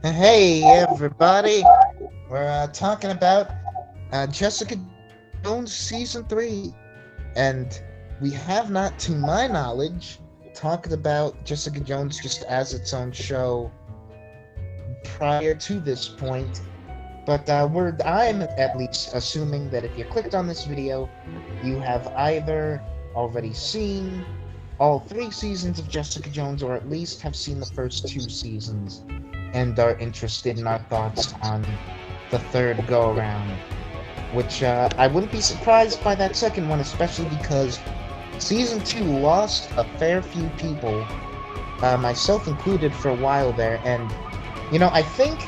Hey everybody, we're talking about Jessica Jones season 3, and we have not, to my knowledge, talked about Jessica Jones just as its own show prior to this point. But I'm at least assuming that if you clicked on this video, you have either already seen all 3 seasons of Jessica Jones, or at least have seen the first 2 seasons and are interested in our thoughts on the third go around. Which I wouldn't be surprised by that second one, especially because season 2 lost a fair few people, myself included, for a while there. And I think,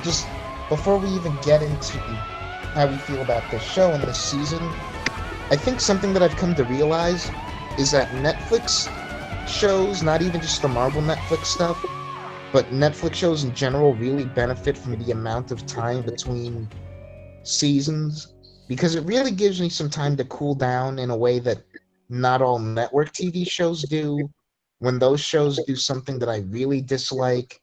just before we even get into how we feel about this show and this season, I think something that I've come to realize is that Netflix shows, not even just the Marvel Netflix stuff, but Netflix shows in general really benefit from the amount of time between seasons, because it really gives me some time to cool down in a way that not all network TV shows do. When those shows do something that I really dislike,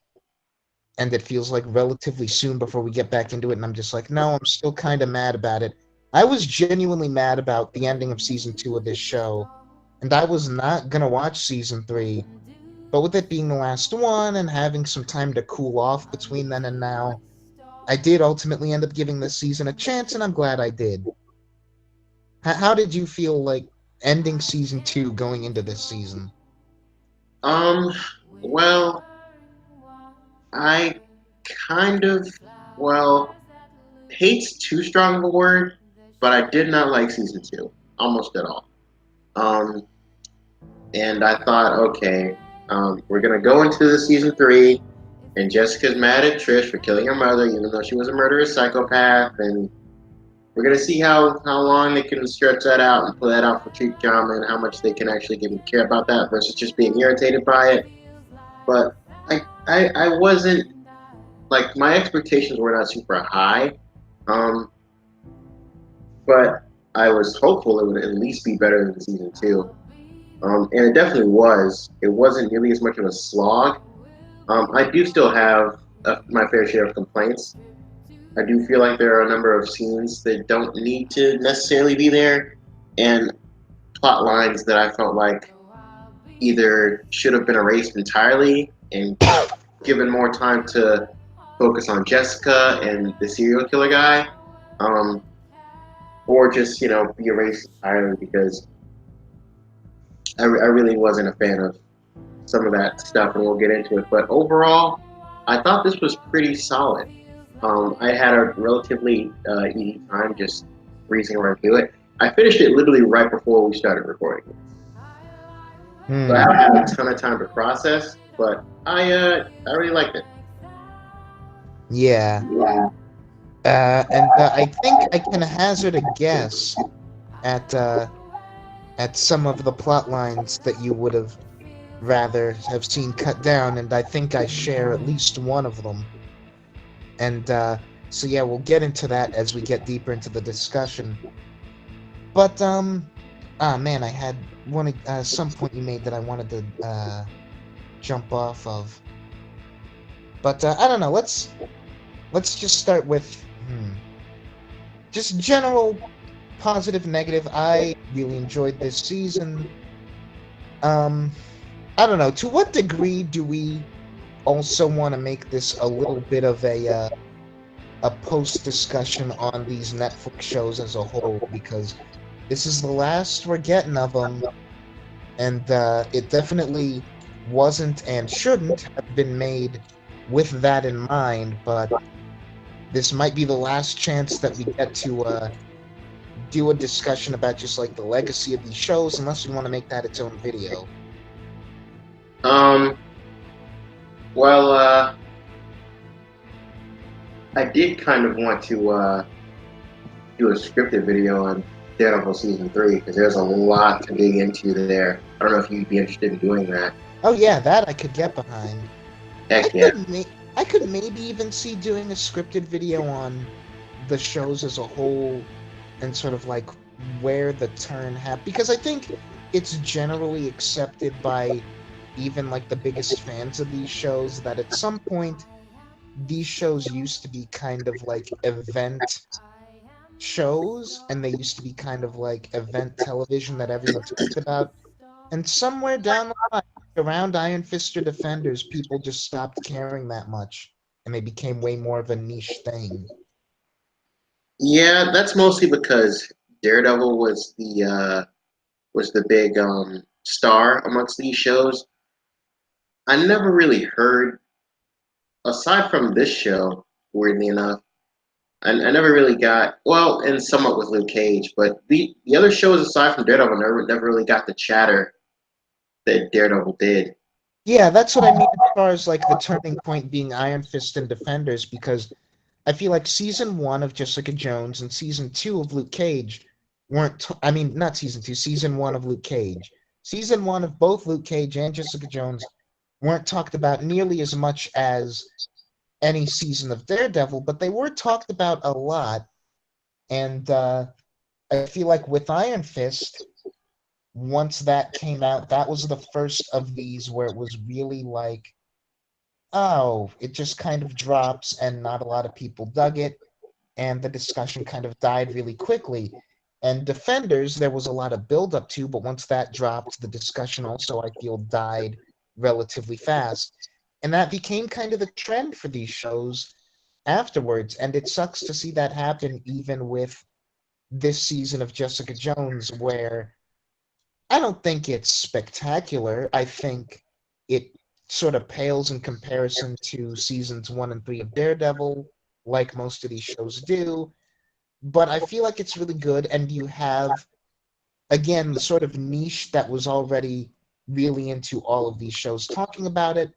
and it feels like relatively soon before we get back into it, and I'm just like, no, I'm still kind of mad about it. I was genuinely mad about the ending of season 2 of this show, and I was not gonna watch season 3, but with it being the last one and having some time to cool off between then and now, I did ultimately end up giving this season a chance, and I'm glad I did. How did you feel like ending season 2 going into this season? Um, well, I kind of, well, hate's too strong of a word, but I did not like season two almost at all. Um, and I thought, okay, we're gonna go into the season three, and Jessica's mad at Trish for killing her mother, even though she was a murderous psychopath, and we're gonna see how long they can stretch that out and pull that out for cheap drama, and how much they can actually give care about that versus just being irritated by it. But I wasn't like my expectations were not super high, um, but I was hopeful it would at least be better than season two, and it definitely was. It wasn't nearly as much of a slog. I do still have my fair share of complaints. I do feel like there are a number of scenes that don't need to necessarily be there, and plot lines that I felt like either should have been erased entirely and given more time to focus on Jessica and the serial killer guy, um, or just be erased entirely because I really wasn't a fan of some of that stuff, and we'll get into it. But overall, I thought this was pretty solid. I had a relatively easy time just breezing around through it. I finished it literally right before we started recording, so I Hmm. haven't had a ton of time to process. But I really liked it. Yeah. Yeah. And I think I can hazard a guess at uh, at some of the plot lines that you would have rather have seen cut down, and I think I share at least one of them. And so yeah, we'll get into that as we get deeper into the discussion. But ah man, I had one some point you made that I wanted to jump off of. But I don't know. Let's just start with just general positive, negative. I really enjoyed this season. Um, I don't know. To what degree do we also want to make this a little bit of a post discussion on these Netflix shows as a whole? Because this is the last we're getting of them, and it definitely wasn't and shouldn't have been made with that in mind. But this might be the last chance that we get to do a discussion about just like the legacy of these shows, unless we want to make that its own video. Um. Well, I did kind of want to do a scripted video on Daredevil season three because there's a lot to dig into there. I don't know if you'd be interested in doing that. Oh yeah, that I could get behind. I Heck yeah. could I could maybe even see doing a scripted video on the shows as a whole, and sort of like where the turn happened, because I think it's generally accepted by even like the biggest fans of these shows that at some point these shows used to be kind of like event shows, and they used to be kind of like event television that everyone talked about. And somewhere down the line, around Iron Fist or Defenders, people just stopped caring that much, and they became way more of a niche thing. Yeah, that's mostly because Daredevil was the big star amongst these shows. I never really heard, aside from this show, weirdly enough, I never really got, well, and somewhat with Luke Cage, but the other shows aside from Daredevil never really got the chatter that Daredevil did. Yeah, that's what I mean as far as like the turning point being Iron Fist and Defenders, because I feel like season one of Jessica Jones and season two of Luke Cage weren't, I mean, not season two, season one of Luke Cage. Season one of both Luke Cage and Jessica Jones weren't talked about nearly as much as any season of Daredevil, but they were talked about a lot. And I feel like with Iron Fist, once that came out, that was the first of these where it was really like, oh, it just kind of drops and not a lot of people dug it. And the discussion kind of died really quickly. And Defenders, there was a lot of build up to, but once that dropped, the discussion also, I feel, died relatively fast. And that became kind of the trend for these shows afterwards. And it sucks to see that happen even with this season of Jessica Jones, where I don't think it's spectacular. I think it sort of pales in comparison to seasons one and three of Daredevil, like most of these shows do. But I feel like it's really good, and you have, again, the sort of niche that was already really into all of these shows talking about it,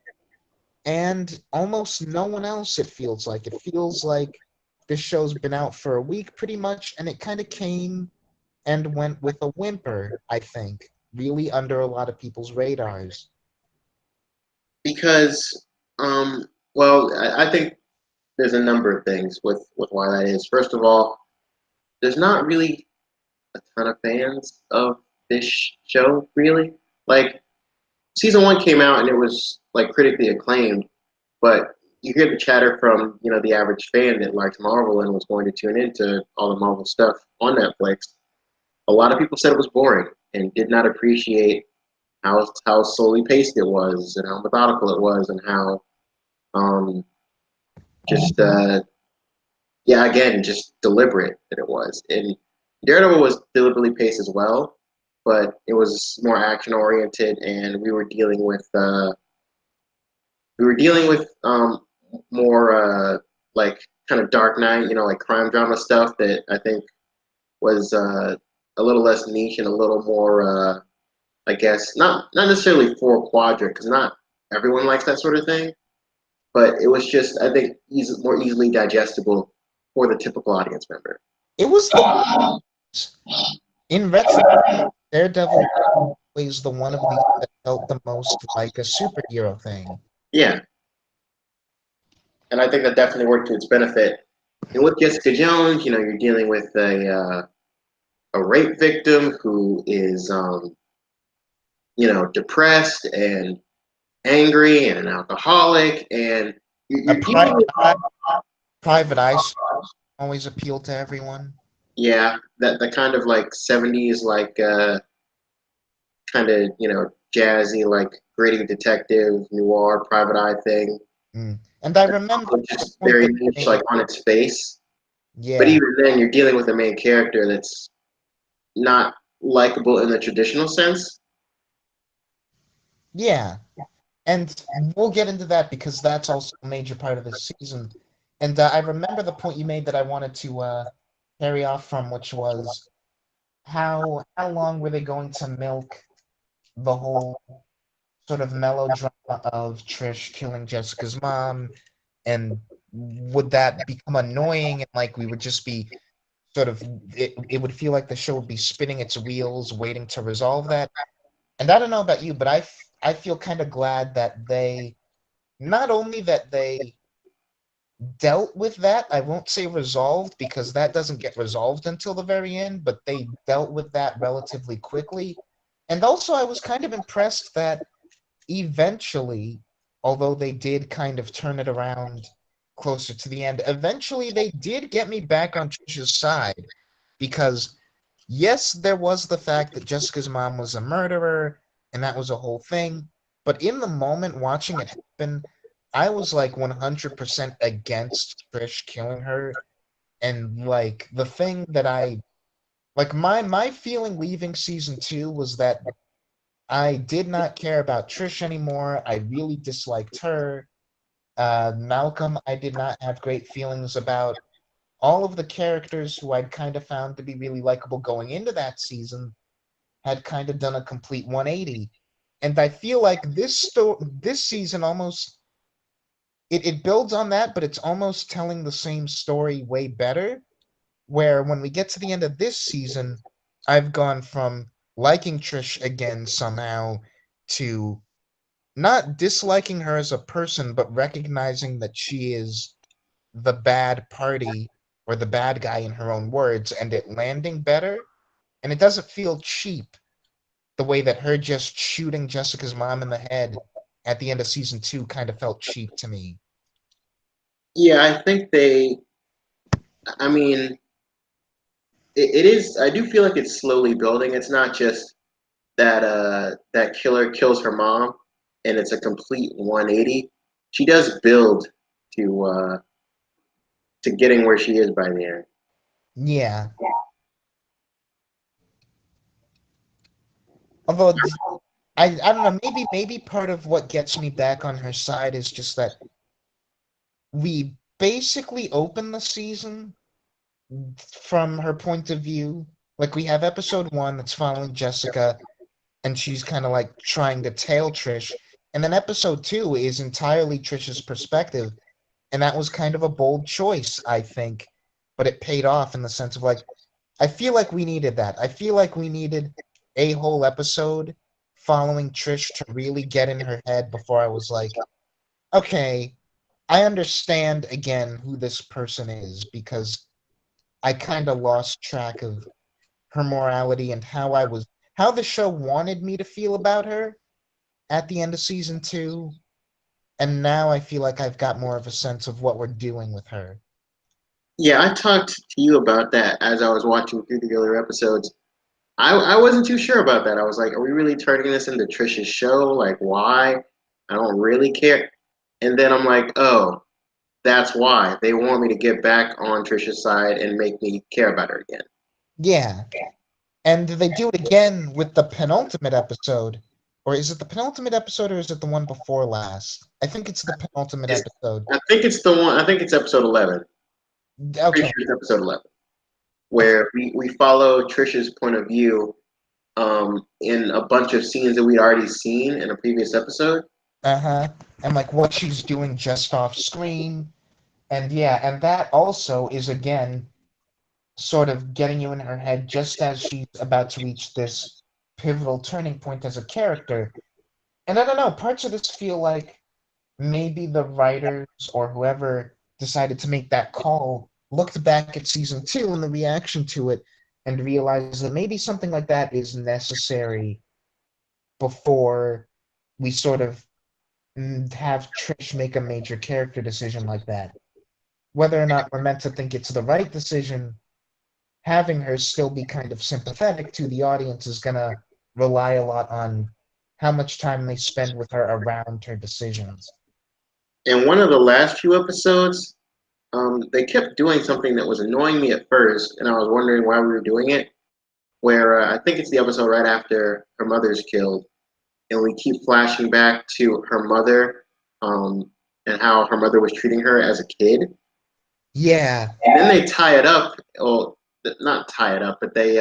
and almost no one else, it feels like. It feels like this show's been out for a week pretty much, and it kind of came and went with a whimper, I think, really under a lot of people's radars. Because, well, I think there's a number of things with why that is. First of all, there's not really a ton of fans of this show, really. Like, season one came out and it was like critically acclaimed, but you hear the chatter from the average fan that likes Marvel and was going to tune into all the Marvel stuff on Netflix. A lot of people said it was boring and did not appreciate how slowly paced it was and how methodical it was and how um, just yeah, again, just deliberate that it was. And Daredevil was deliberately paced as well, but it was more action oriented, and we were dealing with more like kind of Dark Knight, like crime drama stuff that I think was a little less niche and a little more, I guess, not necessarily for quadrant because not everyone likes that sort of thing, but it was just I think more easily digestible for the typical audience member. It was the, in retrospect, Daredevil was the one of these that felt the most like a superhero thing. Yeah, and I think that definitely worked to its benefit. And with Jessica Jones, you're dealing with a rape victim who is depressed and angry and an alcoholic, and A you're dealing with private eye always appealed to everyone. yeah that the kind of like 70s like kind of jazzy like gritty detective noir private eye thing, Mm. And I remember which the is point very that niche they like made, on its face. But yeah, even then, you're dealing with a main character that's not likable in the traditional sense. yeah. And we'll get into that because that's also a major part of this season. And I remember the point you made that I wanted to carry off from, which was how long were they going to milk the whole sort of melodrama of Trish killing Jessica's mom, and would that become annoying and like we would just be sort of it would feel like the show would be spinning its wheels waiting to resolve that. And I don't know about you, but I feel kind of glad that they not only that they dealt with that. I won't say resolved because that doesn't get resolved until the very end, but they dealt with that relatively quickly. And also, I was kind of impressed that eventually, although they did kind of turn it around closer to the end. Eventually, they did get me back on Trisha's side because, yes, there was the fact that Jessica's mom was a murderer, and that was a whole thing. But in the moment watching it happen, I was like 100% against Trish killing her. And like the thing that I like my feeling leaving season two was that I did not care about Trish anymore. I really disliked her. Malcolm, I did not have great feelings about. All of the characters who I'd kind of found to be really likable going into that season had kind of done a complete 180. And I feel like this season almost it builds on that, but it's almost telling the same story way better. Where when we get to the end of this season, I've gone from liking Trish again somehow to not disliking her as a person, but recognizing that she is the bad party or the bad guy in her own words, and it landing better. And it doesn't feel cheap the way that her just shooting Jessica's mom in the head at the end of season two kind of felt cheap to me. Yeah, I think they. I mean, it is. I do feel like it's slowly building. It's not just that killer kills her mom, and it's a complete 180. She does build to uh, to getting where she is by the end. Yeah. Although I don't know, maybe part of what gets me back on her side is just that we basically open the season from her point of view. Like we have episode one that's following Jessica, and she's kind of like trying to tail Trish, and then episode two is entirely Trish's perspective, and that was kind of a bold choice, I think, but it paid off in the sense of like I feel like we needed that. I feel like we needed a whole episode following Trish to really get in her head before I was like, okay, I understand again who this person is because I kind of lost track of her morality and how the show wanted me to feel about her at the end of season two. And now I feel like I've got more of a sense of what we're doing with her. Yeah, I talked to you about that as I was watching through the other episodes. I wasn't too sure about that. I was like, are we really turning this into Trisha's show? Like, why? I don't really care. And then I'm like, oh, that's why they want me to get back on Trisha's side and make me care about her again. Yeah. And they do it again with the penultimate episode. Or is it the penultimate episode or is it the one before last? I think it's the penultimate It's, episode. I think it's the one. I think it's episode 11. Pretty Okay. sure it's episode 11, where we follow Trisha's point of view in a bunch of scenes that we'd already seen in a previous episode. Uh-huh. And like what she's doing just off screen. And yeah, and that also is again sort of getting you in her head just as she's about to reach this pivotal turning point as a character. And I don't know, parts of this feel like maybe the writers or whoever decided to make that call looked back at season two and the reaction to it and realized that maybe something like that is necessary before we sort of have Trish make a major character decision like that. Whether or not we're meant to think it's the right decision, having her still be kind of sympathetic to the audience is going to rely a lot on how much time they spend with her around her decisions. In one of the last few episodes, they kept doing something that was annoying me at first, and I was wondering why we were doing it. Where I think it's the episode right after her mother's killed, and we keep flashing back to her mother and how her mother was treating her as a kid. Yeah, And then they tie it up. Well, not tie it up, but they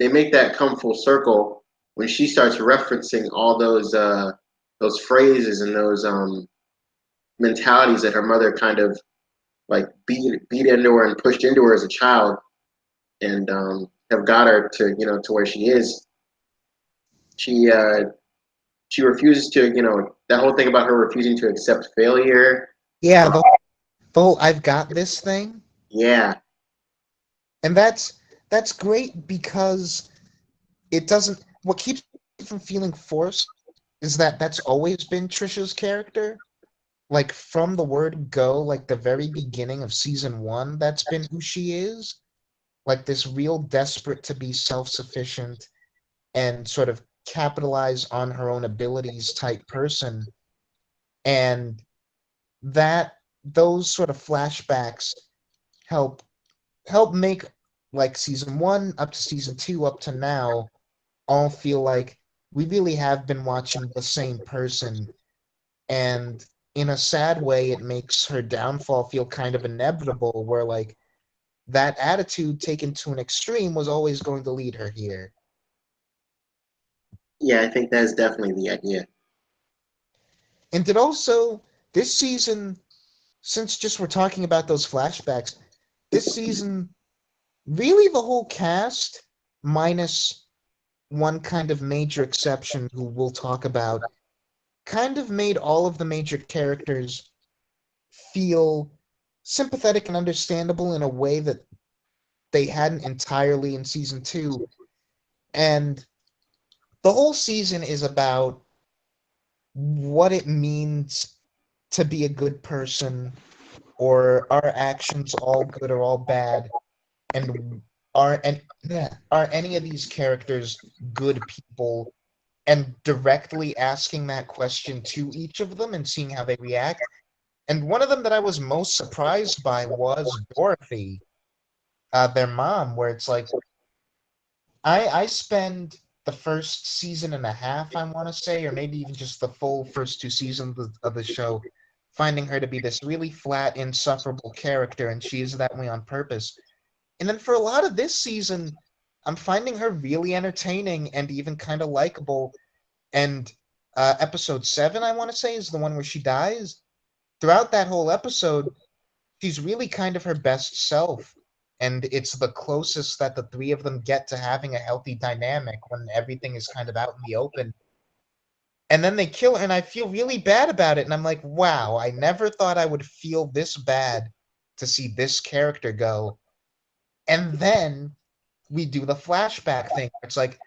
make that come full circle when she starts referencing all those phrases and those mentalities that her mother kind of like beat into her and pushed into her as a child, and have got her to to where she is. She she refuses to that whole thing about her refusing to accept failure. yeah, the whole I've got this thing. Yeah, And that's great because it doesn't what keeps it from feeling forced is that that's always been Trisha's character like from the word go, like the very beginning of season one, that's been who she is. Like this real desperate to be self-sufficient and sort of capitalize on her own abilities type person. And that those sort of flashbacks help make like season one up to season two up to now all feel like we really have been watching the same person. And in a sad way, it makes her downfall feel kind of inevitable, where like that attitude taken to an extreme was always going to lead her here. Yeah, I think that's definitely the idea. And it also, this season, since just we're talking about those flashbacks, this season, really the whole cast, minus one kind of major exception who we'll talk about, kind of made all of the major characters feel sympathetic and understandable in a way that they hadn't entirely in season two. And the whole season is about what it means to be a good person, or are actions all good or all bad, and are any of these characters good people, and directly asking that question to each of them and seeing how they react. And one of them that I was most surprised by was Dorothy, their mom, where it's like I spend the first season and a half, I want to say, or maybe even just the full first two seasons of the show, finding her to be this really flat, insufferable character, and she is that way on purpose. And then for a lot of this season, I'm finding her really entertaining and even kind of likable. And episode seven, I want to say, is the one where she dies. Throughout that whole episode, she's really kind of her best self. And it's the closest that the three of them get to having a healthy dynamic when everything is kind of out in the open. And then they kill her, and I feel really bad about it. And I'm like, wow, I never thought I would feel this bad to see this character go. And then we do the flashback thing. It's like,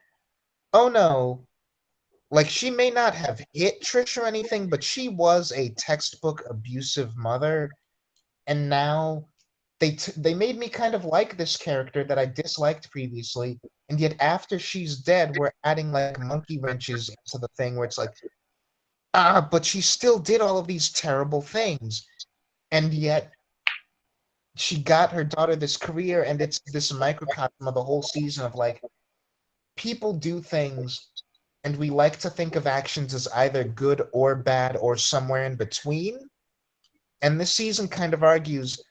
oh no, like she may not have hit Trish or anything, but she was a textbook abusive mother. And now they made me kind of like this character that I disliked previously, and yet after she's dead, we're adding like monkey wrenches into the thing where it's like, but she still did all of these terrible things, and yet she got her daughter this career, and it's this microcosm of the whole season of like people do things, and we like to think of actions as either good or bad or somewhere in between. And this season kind of argues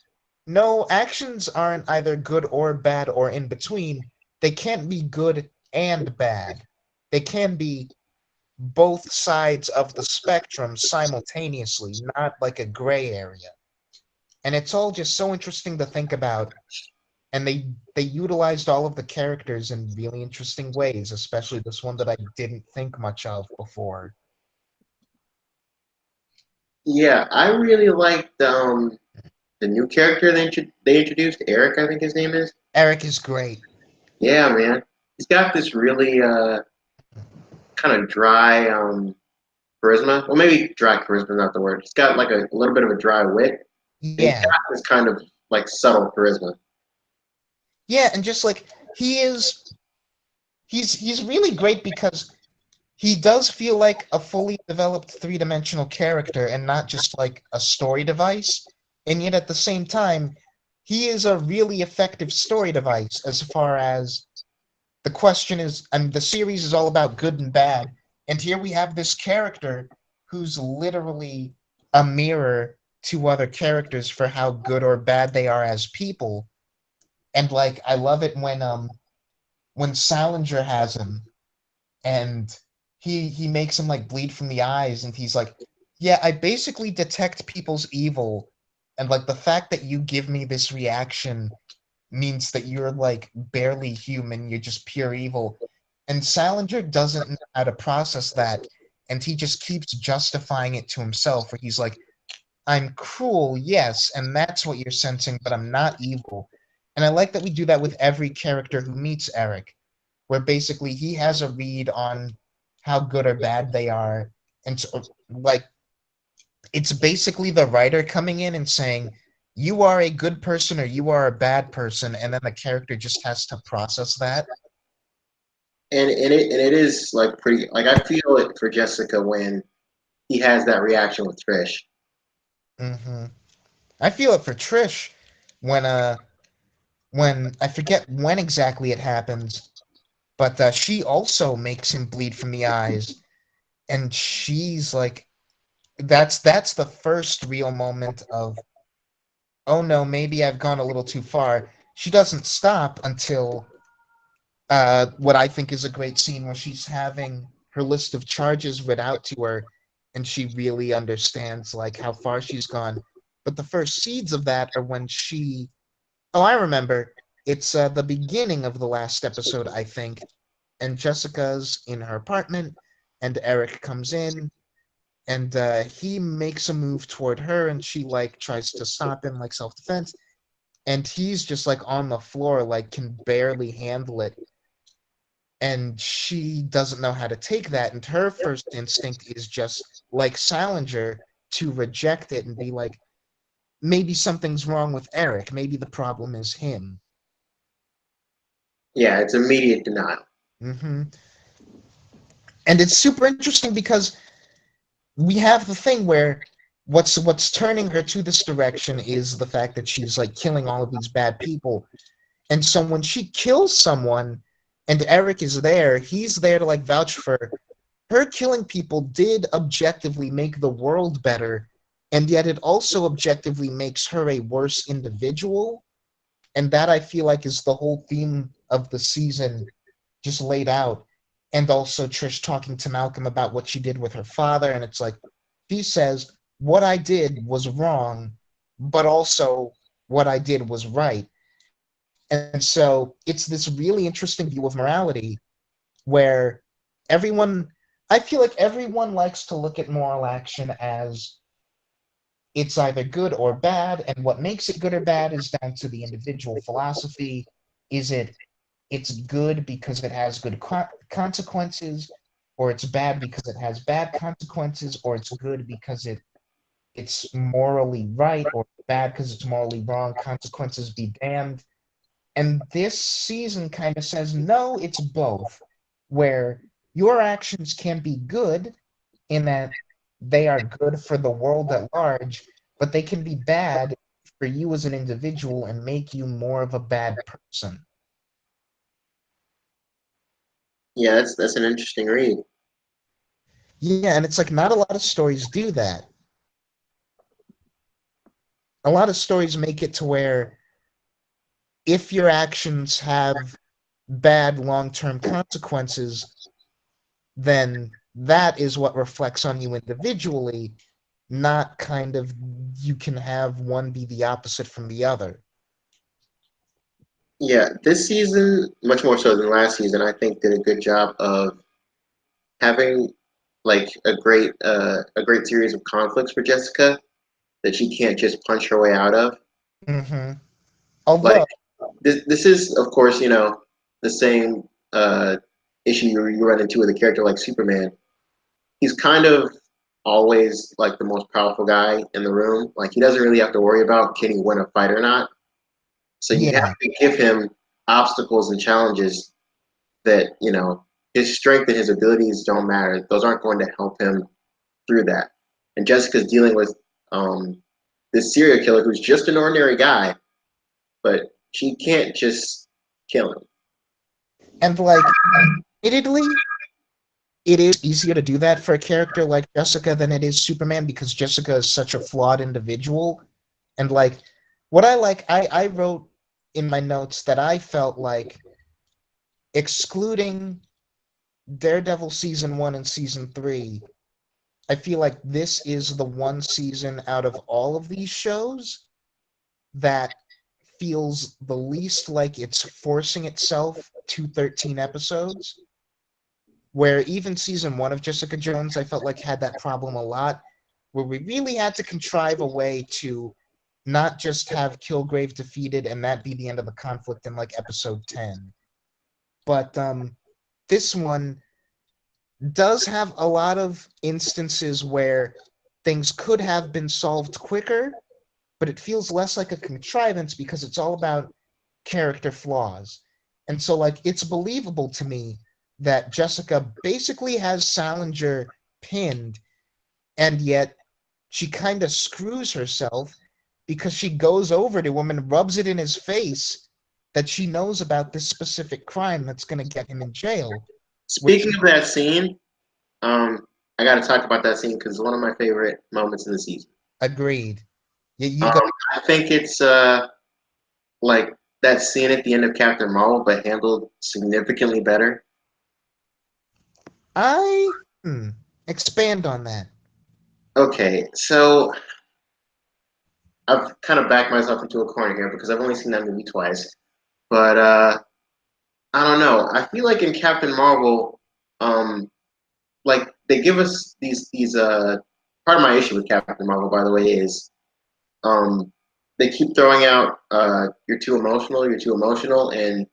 no, actions aren't either good or bad or in between. They can't be good and bad. They can be both sides of the spectrum simultaneously, not like a gray area. And it's all just so interesting to think about. And they utilized all of the characters in really interesting ways, especially this one that I didn't think much of before. Yeah, I really liked the new character they introduced, Eric, I think his name is. Eric is great. Yeah, man, he's got this really kind of dry charisma. Well, maybe dry charisma is not the word. He's got like a little bit of a dry wit. And he's Yeah. got this kind of like subtle charisma. Yeah, and just like he is he's really great because he does feel like a fully developed three-dimensional character and not just like a story device. And yet at the same time, he is a really effective story device as far as the question is, and the series is all about good and bad. And here we have this character who's literally a mirror to other characters for how good or bad they are as people. And like I love it when Salinger has him and he makes him like bleed from the eyes, and he's like, yeah, I basically detect people's evil, and like the fact that you give me this reaction means that you're like barely human, you're just pure evil. And Salinger doesn't know how to process that, and he just keeps justifying it to himself, where he's like, I'm cruel, yes, and that's what you're sensing, but I'm not evil. And I like that we do that with every character who meets Eric, where basically he has a read on how good or bad they are. And so, like, it's basically the writer coming in and saying, you are a good person or you are a bad person, and then the character just has to process that. And it is like pretty like I feel it for Jessica when he has that reaction with Trish. Hmm. I feel it for Trish when I forget when exactly it happens, but she also makes him bleed from the eyes, and she's like, that's the first real moment of, oh no, maybe I've gone a little too far. She doesn't stop until what I think is a great scene where she's having her list of charges read out to her, and she really understands like how far she's gone. But the first seeds of that are when she, oh, I remember. It's the beginning of the last episode, I think, and Jessica's in her apartment, and Eric comes in, and he makes a move toward her, and she like tries to stop him, like self-defense, and he's just like on the floor, like can barely handle it, and she doesn't know how to take that, and her first instinct is just like Salinger to reject it and be like, maybe something's wrong with Eric, maybe the problem is him. Yeah, it's immediate denial. Hmm. And it's super interesting because we have the thing where what's turning her to this direction is the fact that she's like killing all of these bad people. And so when she kills someone and Eric is there, he's there to like vouch for her. Her killing people did objectively make the world better, and yet it also objectively makes her a worse individual. And that I feel like is the whole theme of the season just laid out. And also Trish talking to Malcolm about what she did with her father. And it's like, she says, what I did was wrong, but also what I did was right. And so it's this really interesting view of morality where everyone, I feel like everyone likes to look at moral action as it's either good or bad, and what makes it good or bad is down to the individual philosophy. Is it it's good because it has good consequences, or it's bad because it has bad consequences, or it's good because it's morally right, or bad because it's morally wrong, consequences be damned. And this season kind of says, no, it's both, where your actions can be good in that they are good for the world at large, but they can be bad for you as an individual and make you more of a bad person. Yeah, that's an interesting read. Yeah, and it's like not a lot of stories do that. A lot of stories make it to where if your actions have bad long-term consequences, then that is what reflects on you individually, not kind of you can have one be the opposite from the other. Yeah, this season, much more so than last season, I think did a good job of having like a great series of conflicts for Jessica that she can't just punch her way out of. Hmm. Like Although, this is of course the same issue you run into with a character like Superman. He's kind of always like the most powerful guy in the room. Like he doesn't really have to worry about can he win a fight or not. So you have yeah, to give him obstacles and challenges that his strength and his abilities don't matter. Those aren't going to help him through that. And Jessica's dealing with um, this serial killer who's just an ordinary guy, but she can't just kill him. and like, admittedly, it is easier to do that for a character like Jessica than it is Superman because Jessica is such a flawed individual. And like, what I wrote in my notes that I felt like excluding Daredevil season one and season three, I feel like this is the one season out of all of these shows that feels the least like it's forcing itself to 13 episodes. Where even season one of Jessica Jones, I felt like had that problem a lot, where we really had to contrive a way to not just have Kilgrave defeated and that be the end of the conflict in like episode 10. But this one does have a lot of instances where things could have been solved quicker, but it feels less like a contrivance because it's all about character flaws. And so, like, it's believable to me that Jessica basically has Salinger pinned, and yet she kind of screws herself because she goes over to him and rubs it in his face that she knows about this specific crime that's going to get him in jail. Which, Speaking of that scene, I got to talk about that scene because it's one of my favorite moments in the season. agreed. You go. Um, I think it's like that scene at the end of Captain Marvel, but handled significantly better. I expand on that. Okay, so I've kind of backed myself into a corner here because I've only seen that movie twice. But I don't know. I feel like in Captain Marvel, um, like they give us these. Part of my issue with Captain Marvel, by the way, is um, they keep throwing out you're too emotional, and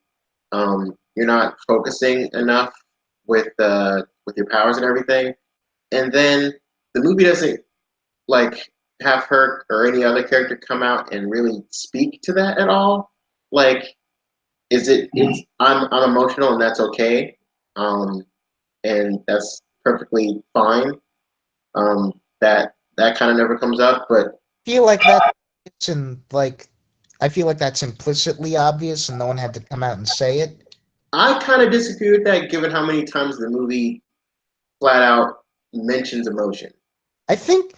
you're not focusing enough with your powers and everything. And then the movie doesn't like have her or any other character come out and really speak to that at all. Like, it's I'm emotional and that's okay, um, and that's perfectly fine. That kind of never comes up, but Feel like that it's in like I feel like that's implicitly obvious and no one had to come out and say it. I kind of disagree with that given how many times the movie flat out mentions emotion. I think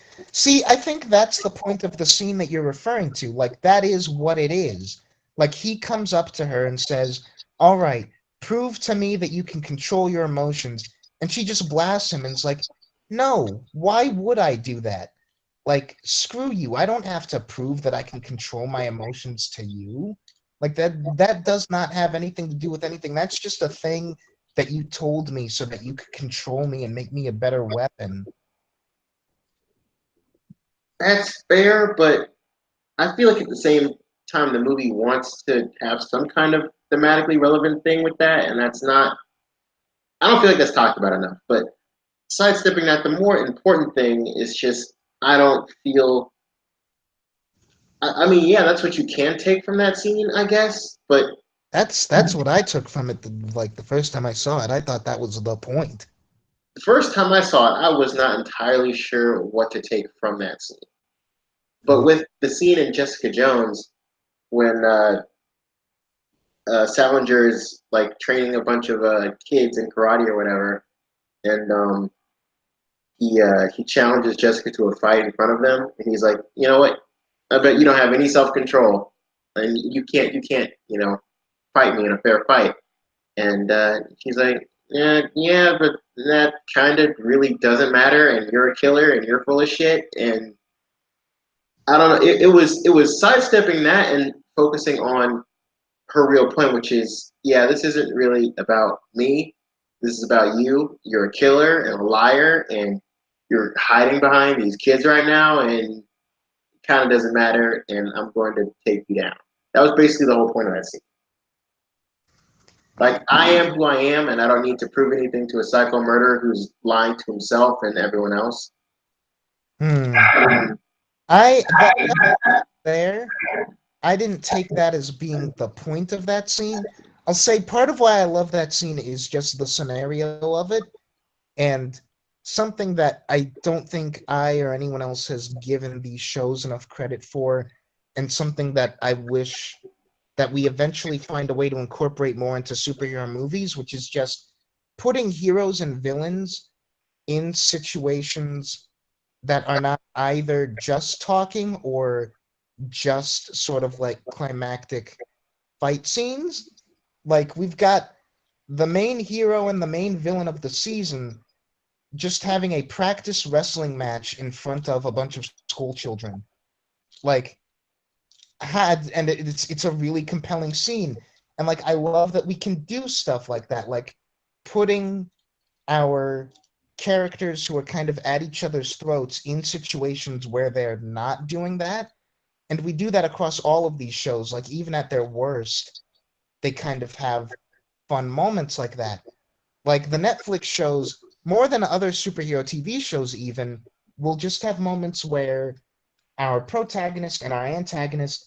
I think that's the point of the scene that you're referring to. Like that is what it is. Like he comes up to her and says, "All right, prove to me that you can control your emotions." And she just blasts him and is like, "No, why would I do that? Like, screw you. I don't have to prove that I can control my emotions to you. Like that does not have anything to do with anything. That's just a thing that you told me so that you could control me and make me a better weapon." That's fair, but I feel like at the same time the movie wants to have some kind of thematically relevant thing with that, and that's not. I don't feel like that's talked about enough. But sidestepping that, the more important thing is just I don't feel. I mean, yeah, that's what you can take from that scene, I guess. But That's what I took from it. Like the first time I saw it, I thought that was the point. the first time I saw it, I was not entirely sure what to take from that scene. But with the scene in Jessica Jones, when Salinger is like training a bunch of kids in karate or whatever, and he challenges Jessica to a fight in front of them, and he's like, you know what? I bet you don't have any self control, and you can't fight me in a fair fight. And she's like, yeah, but that kind of really doesn't matter, and you're a killer, and you're full of shit, and I don't know. It was sidestepping that and focusing on her real point, which is, yeah, this isn't really about me. This is about you. You're a killer and a liar, and you're hiding behind these kids right now, and it kind of doesn't matter, and I'm going to take you down. That was basically the whole point of that scene. Like, I am who I am, and I don't need to prove anything to a psycho murderer who's lying to himself and everyone else. Hmm. I that there. I didn't take that as being the point of that scene. I'll say part of why I love that scene is just the scenario of it, and something that I don't think I or anyone else has given these shows enough credit for, and something that I wish that we eventually find a way to incorporate more into superhero movies, which is just putting heroes and villains in situations that are not either just talking or just sort of like climactic fight scenes. Like we've got the main hero and the main villain of the season just having a practice wrestling match in front of a bunch of school children. Like it's a really compelling scene. And like I love that we can do stuff like that, like putting our characters who are kind of at each other's throats in situations where they're not doing that. And we do that across all of these shows. Like even at their worst, they kind of have fun moments like that. Like the Netflix shows, more than other superhero TV shows, even we'll just have moments where our protagonist and our antagonist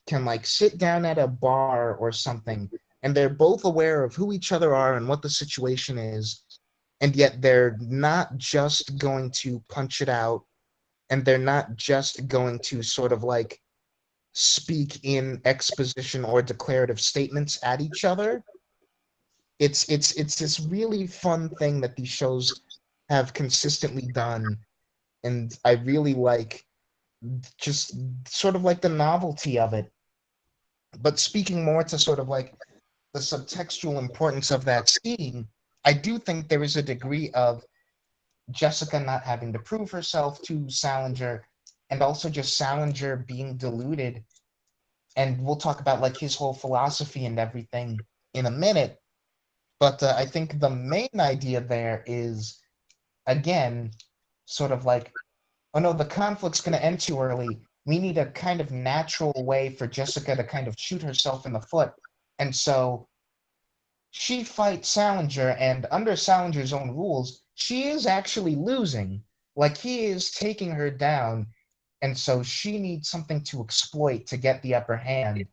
can like sit down at a bar or something, and they're both aware of who each other are and what the situation is, and yet they're not just going to punch it out, and they're not just going to sort of like speak in exposition or declarative statements at each other. It's this really fun thing that these shows have consistently done, and I really like just sort of like the novelty of it. But speaking more to sort of like the subtextual importance of that scene, I do think there is a degree of Jessica not having to prove herself to Salinger, and also just Salinger being deluded. And we'll talk about like his whole philosophy and everything in a minute. But I think the main idea there is, again, sort of like, oh no, the conflict's going to end too early. We need a kind of natural way for Jessica to kind of shoot herself in the foot. And so she fights Salinger, and under Salinger's own rules, she is actually losing. Like, he is taking her down, and so she needs something to exploit to get the upper hand.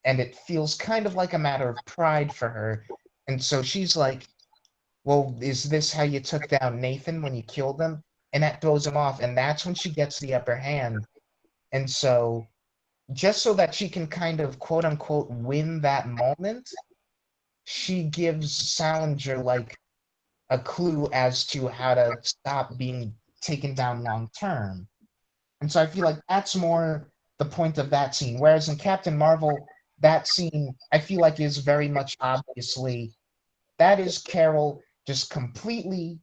And it feels kind of like a matter of pride for her. And so she's like, well, is this how you took down Nathan when you killed him? And that throws him off, and that's when she gets the upper hand. And so, just so that she can kind of quote unquote win that moment, she gives Salinger like a clue as to how to stop being taken down long term. And so I feel like that's more the point of that scene. Whereas in Captain Marvel, that scene I feel like is very much obviously that is Carol just completely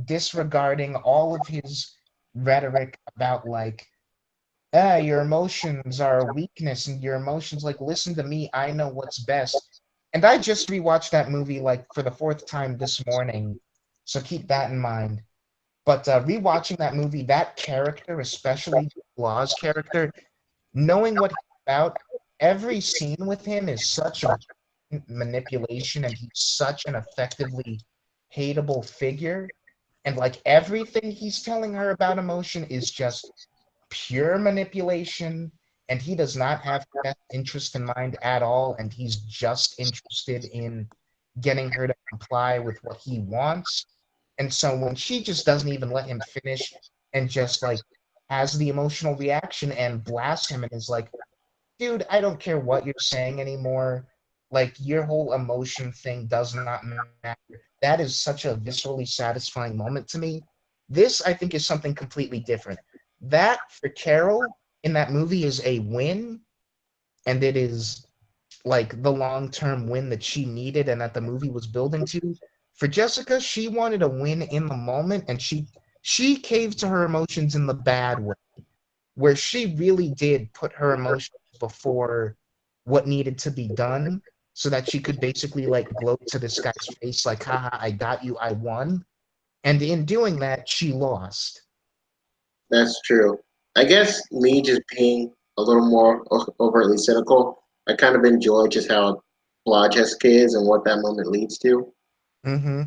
disregarding all of his rhetoric about like, your emotions are a weakness, and your emotions, like, listen to me, I know what's best. And I just rewatched that movie like for the fourth time this morning, so keep that in mind. But rewatching that movie, that character, especially Law's character, knowing what he's about, every scene with him is such a manipulation, and he's such an effectively hateable figure. And like everything he's telling her about emotion is just pure manipulation, and he does not have her best interest in mind at all, and he's just interested in getting her to comply with what he wants. And so when she just doesn't even let him finish and just like has the emotional reaction and blasts him and is like, dude, I don't care what you're saying anymore. Like, your whole emotion thing does not matter. That is such a viscerally satisfying moment to me. This, I think, is something completely different. That, for Carol, in that movie, is a win, and it is like the long-term win that she needed and that the movie was building to. For Jessica, she wanted a win in the moment, and she caved to her emotions in the bad way, where she really did put her emotions before what needed to be done, so that she could basically like gloat to this guy's face like, haha, I got you, I won. And in doing that, she lost. That's true. I guess me just being a little more overtly cynical, I kind of enjoy just how flawed Jessica is and what that moment leads to. Mm-hmm.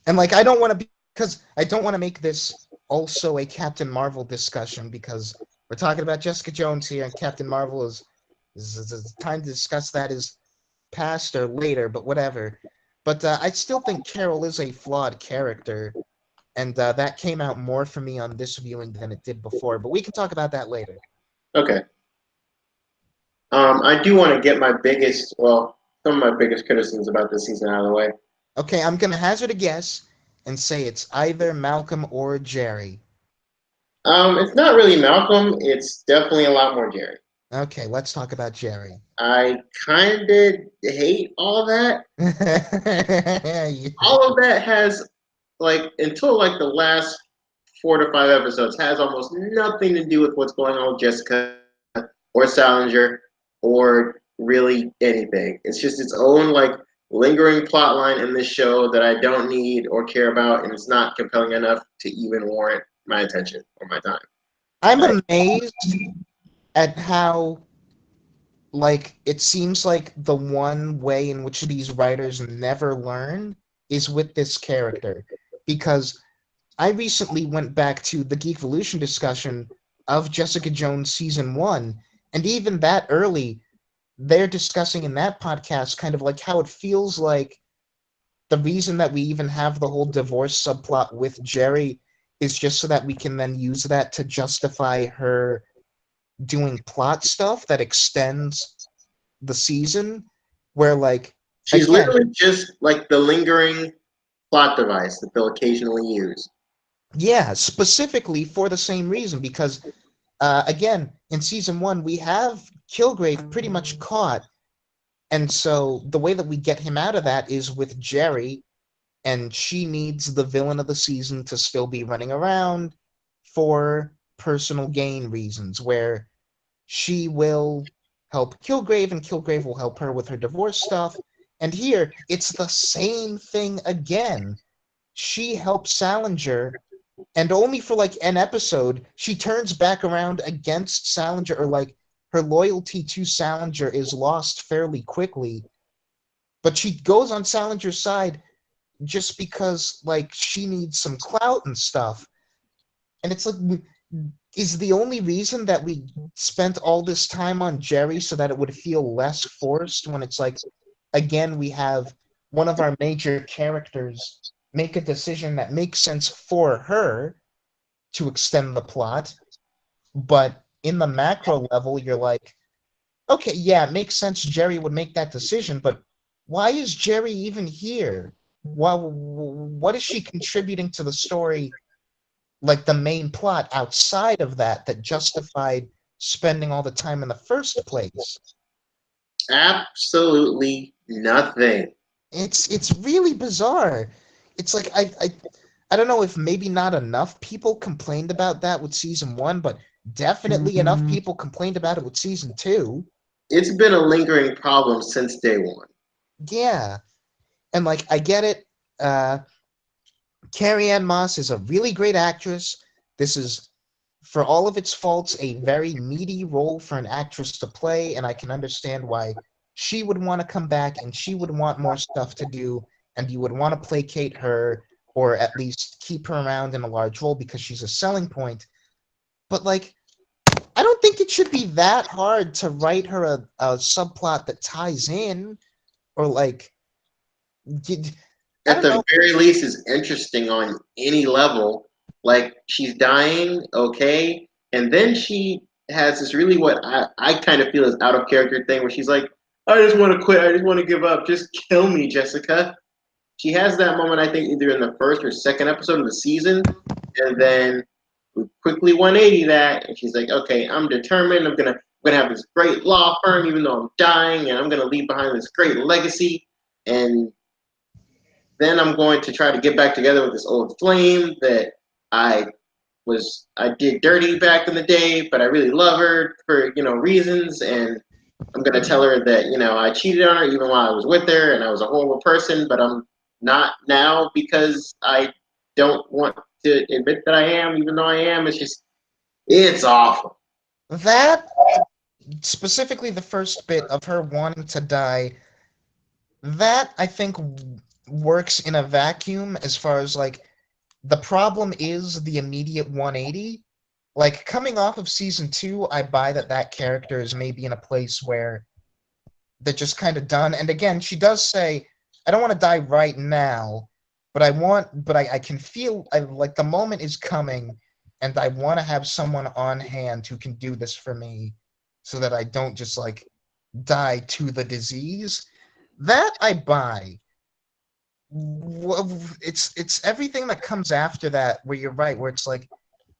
And like, I don't want to be, because I don't want to make this also a Captain Marvel discussion, because we're talking about Jessica Jones here, and Captain Marvel is time to discuss that is past or later, but whatever. But I still think Carol is a flawed character, and that came out more for me on this viewing than it did before. But we can talk about that later. Okay. I do want to get some of my biggest criticisms about this season out of the way. Okay, I'm gonna hazard a guess and say it's either Malcolm or Jerry. It's not really Malcolm. It's definitely a lot more Jerry. Okay, let's talk about Jerry. I kind of hate all that. All of that has until the last 4 to 5 episodes has almost nothing to do with what's going on with Jessica or Salinger or really anything. It's just its own lingering plot line in this show that I don't need or care about, and it's not compelling enough to even warrant my attention or my time. I'm amazed at how, like, it seems like the one way in which these writers never learn is with this character. Because I recently went back to the Geek Evolution discussion of Jessica Jones season 1, and even that early, they're discussing in that podcast kind of like how it feels like the reason that we even have the whole divorce subplot with Jerry is just so that we can then use that to justify her doing plot stuff that extends the season, where like She's again, literally just like the lingering plot device that they'll occasionally use. yeah, specifically for the same reason, because again, in season 1 we have Kilgrave pretty much caught, and so the way that we get him out of that is with Jerry, and she needs the villain of the season to still be running around for personal gain reasons, where she will help Kilgrave and Kilgrave will help her with her divorce stuff. And here, it's the same thing again. She helps Salinger, and only for like an episode, she turns back around against Salinger, or like her loyalty to Salinger is lost fairly quickly. But she goes on Salinger's side just because like she needs some clout and stuff. And it's like, is the only reason that we spent all this time on Jerry so that it would feel less forced, when it's like, again, we have one of our major characters make a decision that makes sense for her to extend the plot, but in the macro level, you're like, okay, yeah, it makes sense Jerry would make that decision, but why is Jerry even here? What is she contributing to the story, like the main plot outside of that, that justified spending all the time in the first place? Absolutely nothing. It's really bizarre. It's like I don't know if maybe not enough people complained about that with season 1, but definitely enough people complained about it with season 2. It's been a lingering problem since day one. Yeah, and like I get it. Uh, Carrie Ann Moss is a really great actress. This is, for all of its faults, a very meaty role for an actress to play, and I can understand why she would want to come back and she would want more stuff to do, and you would want to placate her or at least keep her around in a large role because she's a selling point. But like, I don't think it should be that hard to write her a subplot that ties in, or like, I At don't the know. very least, is interesting on any level. Like she's dying, okay, and then she has this really what I kind of feel is out of character thing where she's like, I just want to quit, I just want to give up, just kill me, Jessica. She has that moment, I think, either in the first or second episode of the season, and then we quickly 180 that, and she's like, okay, I'm determined. I'm gonna have this great law firm, even though I'm dying, and I'm gonna leave behind this great legacy. And then I'm going to try to get back together with this old flame that I I did dirty back in the day, but I really love her for reasons, and I'm gonna tell her that I cheated on her even while I was with her, and I was a horrible person, but I'm not now because I don't want to admit that I am, even though I am. It's awful. That, specifically the first bit of her wanting to die, that I think works in a vacuum, as far as like the problem is the immediate 180. Like coming off of season 2, I buy that that character is maybe in a place where they're just kind of done. And again, she does say, I don't want to die right now, but I can feel like the moment is coming, and I want to have someone on hand who can do this for me so that I don't just like die to the disease. That I buy. It's everything that comes after that where you're right, where it's like,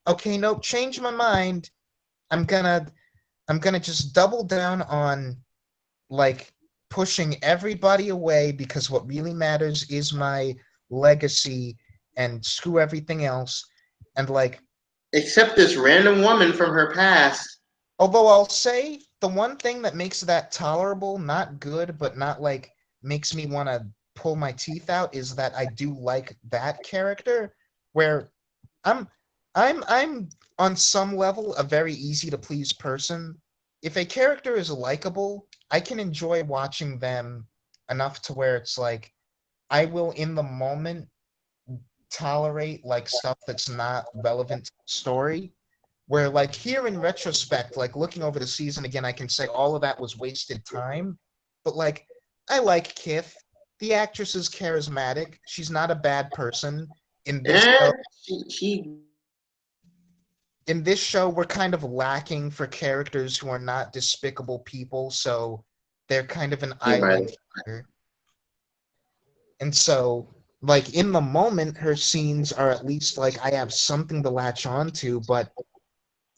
okay, nope, change my mind. I'm gonna I'm gonna just double down on like pushing everybody away, because what really matters is my legacy, and screw everything else. And like, Except this random woman from her past. although I'll say the one thing that makes that tolerable, not good, but not like makes me want to pull my teeth out, is that I do like that character, where I'm I'm on some level a very easy to please person. If a character is likable, I can enjoy watching them enough to where it's like I will in the moment tolerate like stuff that's not relevant to the story. Where like here in retrospect, like looking over the season again, I can say all of that was wasted time. But like I like Kith. The actress is charismatic. She's not a bad person. In this show, And she in this show, we're kind of lacking for characters who are not despicable people, so they're kind of an by island here. And so, like in the moment, her scenes are at least like I have something to latch on to, but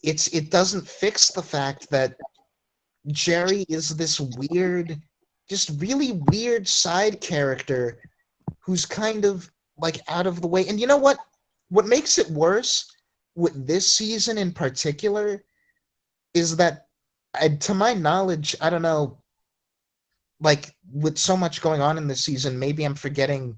it doesn't fix the fact that Jerry is this weird, just really weird side character who's kind of like out of the way. And you know what? What makes it worse with this season in particular is that, to my knowledge, I don't know, like with so much going on in this season, maybe I'm forgetting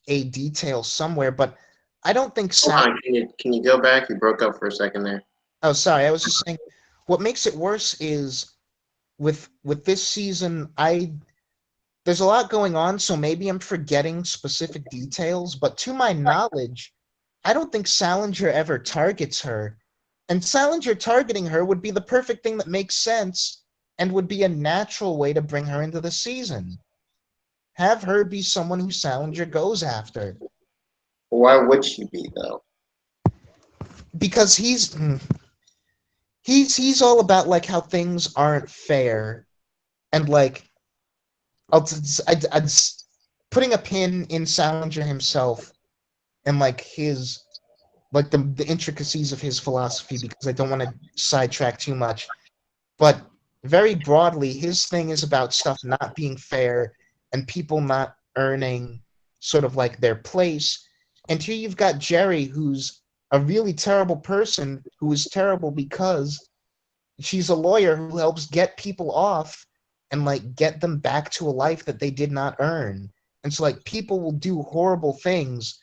a detail somewhere, but I don't think hold on, can you go back? You broke up for a second there. Oh, sorry, I was just saying what makes it worse is with this season, I there's a lot going on, so maybe I'm forgetting specific details, but to my knowledge, I don't think Salinger ever targets her. And Salinger targeting her would be the perfect thing that makes sense and would be a natural way to bring her into the season. Have her be someone who Salinger goes after. Why would she be though? Because he's all about like how things aren't fair and like I'd putting a pin in Salinger himself and like his like the intricacies of his philosophy because I don't want to sidetrack too much. But very broadly, his thing is about stuff not being fair and people not earning sort of like their place. And here you've got Jerry, who's a really terrible person who is terrible because she's a lawyer who helps get people off and like get them back to a life that they did not earn. And so like people will do horrible things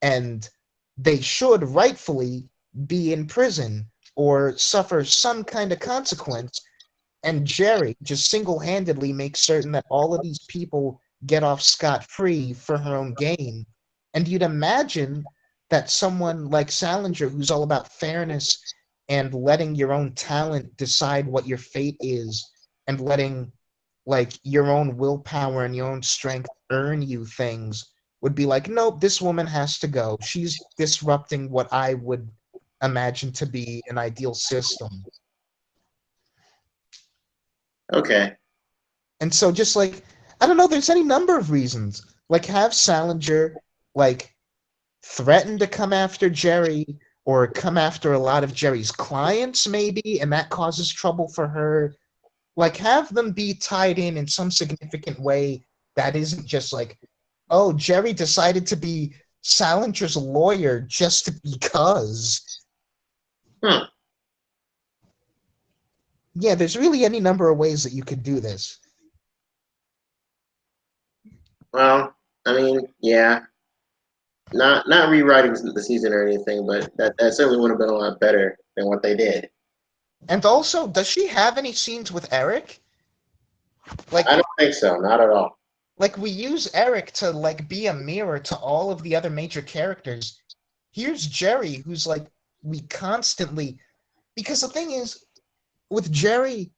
and they should rightfully be in prison or suffer some kind of consequence. And Jerry just single-handedly makes certain that all of these people get off scot-free for her own gain. And you'd imagine that someone like Salinger, who's all about fairness and letting your own talent decide what your fate is, and letting like your own willpower and your own strength earn you things, would be like, nope, this woman has to go. She's disrupting what I would imagine to be an ideal system. Okay. And so just like I don't know, there's any number of reasons. Like have Salinger like threaten to come after Jerry or come after a lot of Jerry's clients maybe and that causes trouble for her. Like have them be tied in some significant way that isn't just like, oh, Jerry decided to be Salinger's lawyer just because. Hmm. Yeah, there's really any number of ways that you could do this. Well, I mean, yeah. Not rewriting the season or anything, but that certainly would have been a lot better than what they did. And also, does she have any scenes with Eric? I Like don't think so, not at all. like we use Eric to like be a mirror to all of the other major characters. Here's Jerry who's like we constantly because the thing is with Jerry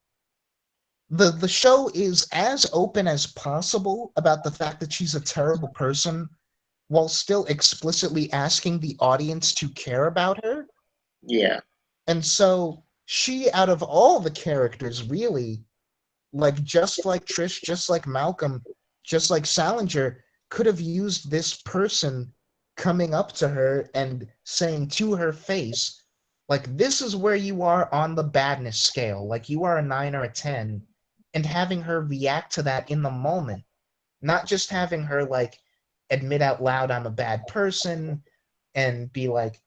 the show is as open as possible about the fact that she's a terrible person while still explicitly asking the audience to care about her. Yeah. And so she out of all the characters really like just like Trish, just like Malcolm, just like Salinger, could have used this person coming up to her and saying to her face, like, this is where you are on the badness scale. Like, you are a 9 or a 10, and having her react to that in the moment, not just having her, like, admit out loud, I'm a bad person, and be like,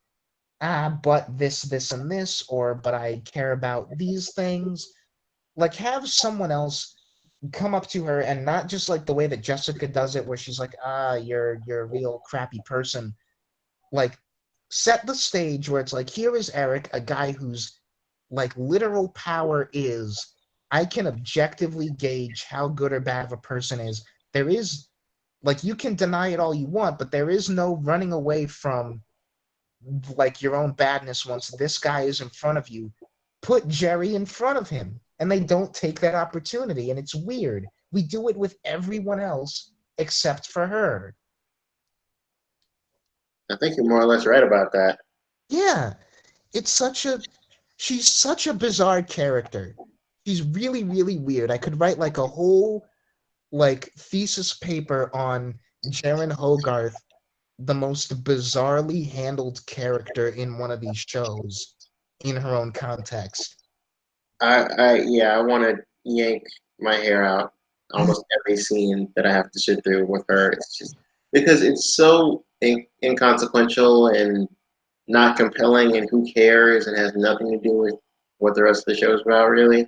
but this, and this, or but I care about these things. Like, have someone else come up to her and not just like the way that Jessica does it, where she's like, you're a real crappy person. Like, set the stage where it's like, here is Eric, a guy whose like literal power is I can objectively gauge how good or bad of a person is. There is Like, you can deny it all you want, but there is no running away from, like, your own badness once this guy is in front of you. Put Jerry in front of him, and they don't take that opportunity, and it's weird. We do it with everyone else except for her. I think you're more or less right about that. Yeah, it's such a she's such a bizarre character. She's really, really weird. I could write like a whole like thesis paper on Jaren Hogarth, the most bizarrely handled character in one of these shows in her own context. Yeah, I want to yank my hair out almost every scene that I have to sit through with her. It's just because it's so inconsequential and not compelling, and who cares, and has nothing to do with what the rest of the show is about, really.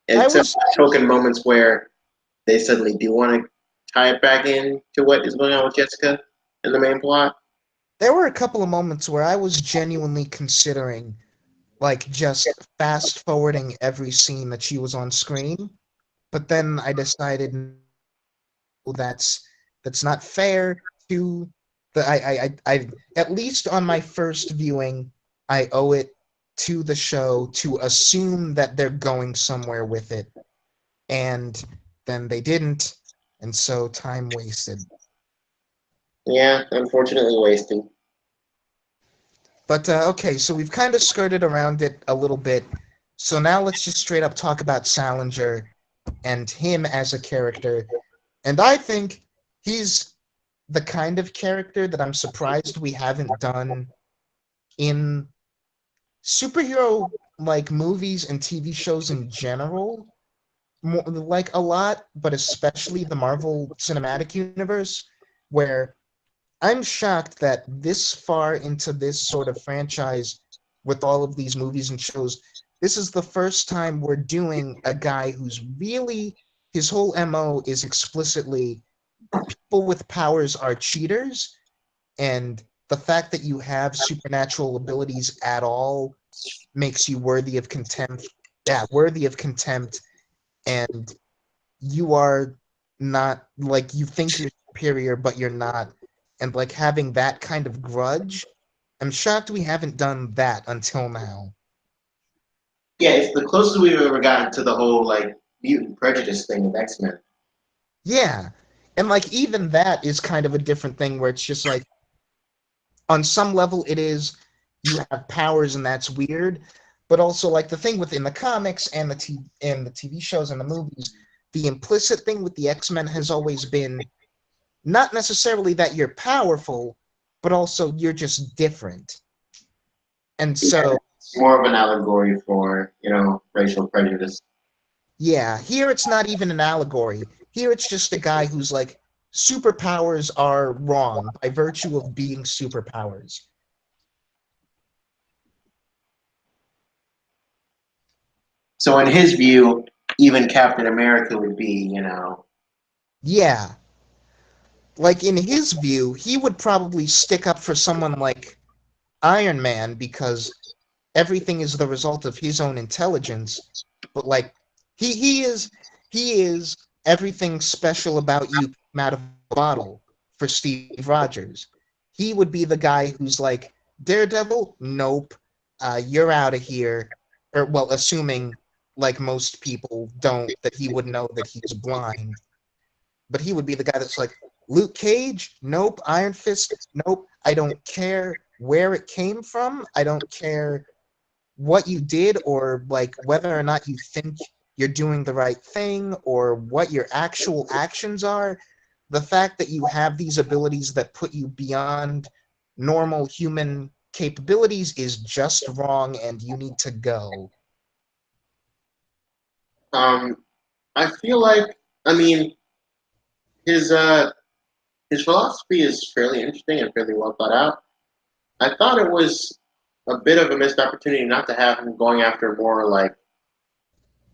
I Except was token moments where they suddenly do want to tie it back in to what is going on with Jessica in the main plot. There were a couple of moments where I was genuinely considering like just fast forwarding every scene that she was on screen, but then I decided that's not fair to the I at least on my first viewing, I owe it to the show to assume that they're going somewhere with it, and then they didn't, and so time wasted. Yeah, unfortunately wasted. But okay, so we've kind of skirted around it a little bit. So now let's just straight up talk about Salinger and him as a character. And I think he's the kind of character that I'm surprised we haven't done in superhero like movies and TV shows in general. More, like a lot, but especially the Marvel Cinematic Universe, where I'm shocked that this far into this sort of franchise, with all of these movies and shows, this is the first time we're doing a guy who's really, his whole MO is explicitly people with powers are cheaters, and the fact that you have supernatural abilities at all makes you worthy of contempt. Yeah, worthy of contempt, and you are not like you think you're superior, but you're not. And like having that kind of grudge, I'm shocked we haven't done that until now. Yeah, it's the closest we've ever gotten to the whole like mutant prejudice thing with X-Men. Yeah. And like even that is kind of a different thing where it's just like on some level it is you have powers and that's weird, but also like the thing within the comics and the TV shows and the movies, the implicit thing with the X-Men has always been not necessarily that you're powerful, but also you're just different. And Yeah, so, it's more of an allegory for, racial prejudice. yeah, here it's not even an allegory. Here it's just a guy who's like, superpowers are wrong by virtue of being superpowers. So in his view, even Captain America would be, Yeah, like in his view, he would probably stick up for someone like Iron Man because everything is the result of his own intelligence. But like, he he is he is everything special about you came out of a bottle for Steve Rogers. He would be the guy who's like, Daredevil, nope, you're out of here. Or well, assuming like most people don't that he would know that he's blind, but he would be the guy that's like, Luke Cage, nope. Iron Fist, nope. I don't care where it came from. I don't care what you did or like whether or not you think you're doing the right thing or what your actual actions are. The fact that you have these abilities that put you beyond normal human capabilities is just wrong and you need to go. um, I feel like, I mean, his uh, his philosophy is fairly interesting and fairly well thought out. I thought it was a bit of a missed opportunity not to have him going after more like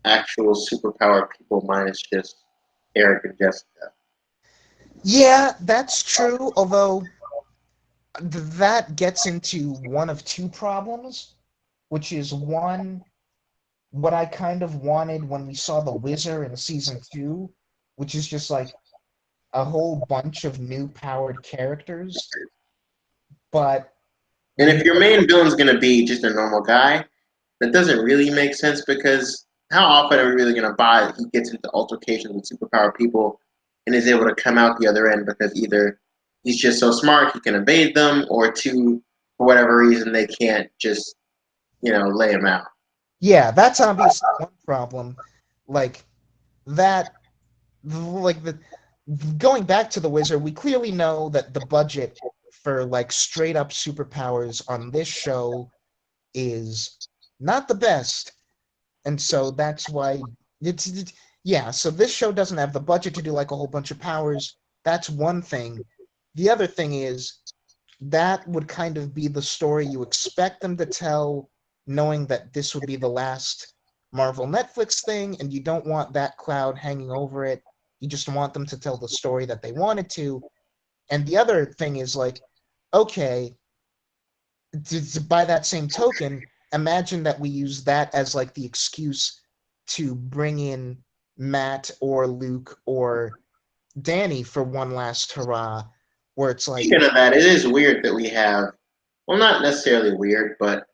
actual superpower people minus just Eric and Jessica. Yeah, that's true, although that gets into one of two problems, which is one, what I kind of wanted when we saw the Wizard in season two, which is just like a whole bunch of new powered characters, but And if your main villain's gonna be just a normal guy, that doesn't really make sense because how often are we really gonna buy that he gets into altercations with superpowered people and is able to come out the other end because either he's just so smart he can evade them, or two, for whatever reason they can't just lay him out. yeah, that's obviously one problem. Like that, like the going back to the wizard, we clearly know that the budget for like straight up superpowers on this show is not the best, and so that's why yeah. So this show doesn't have the budget to do like a whole bunch of powers. That's one thing. The other thing is that would kind of be the story you expect them to tell, knowing that this would be the last Marvel Netflix thing, and you don't want that cloud hanging over it. You just want them to tell the story that they wanted to. And the other thing is like, okay, by that same token, imagine that we use that as like the excuse to bring in Matt or Luke or Danny for one last hurrah, where it's like, Speaking of that, it is weird that we have, well, not necessarily weird, but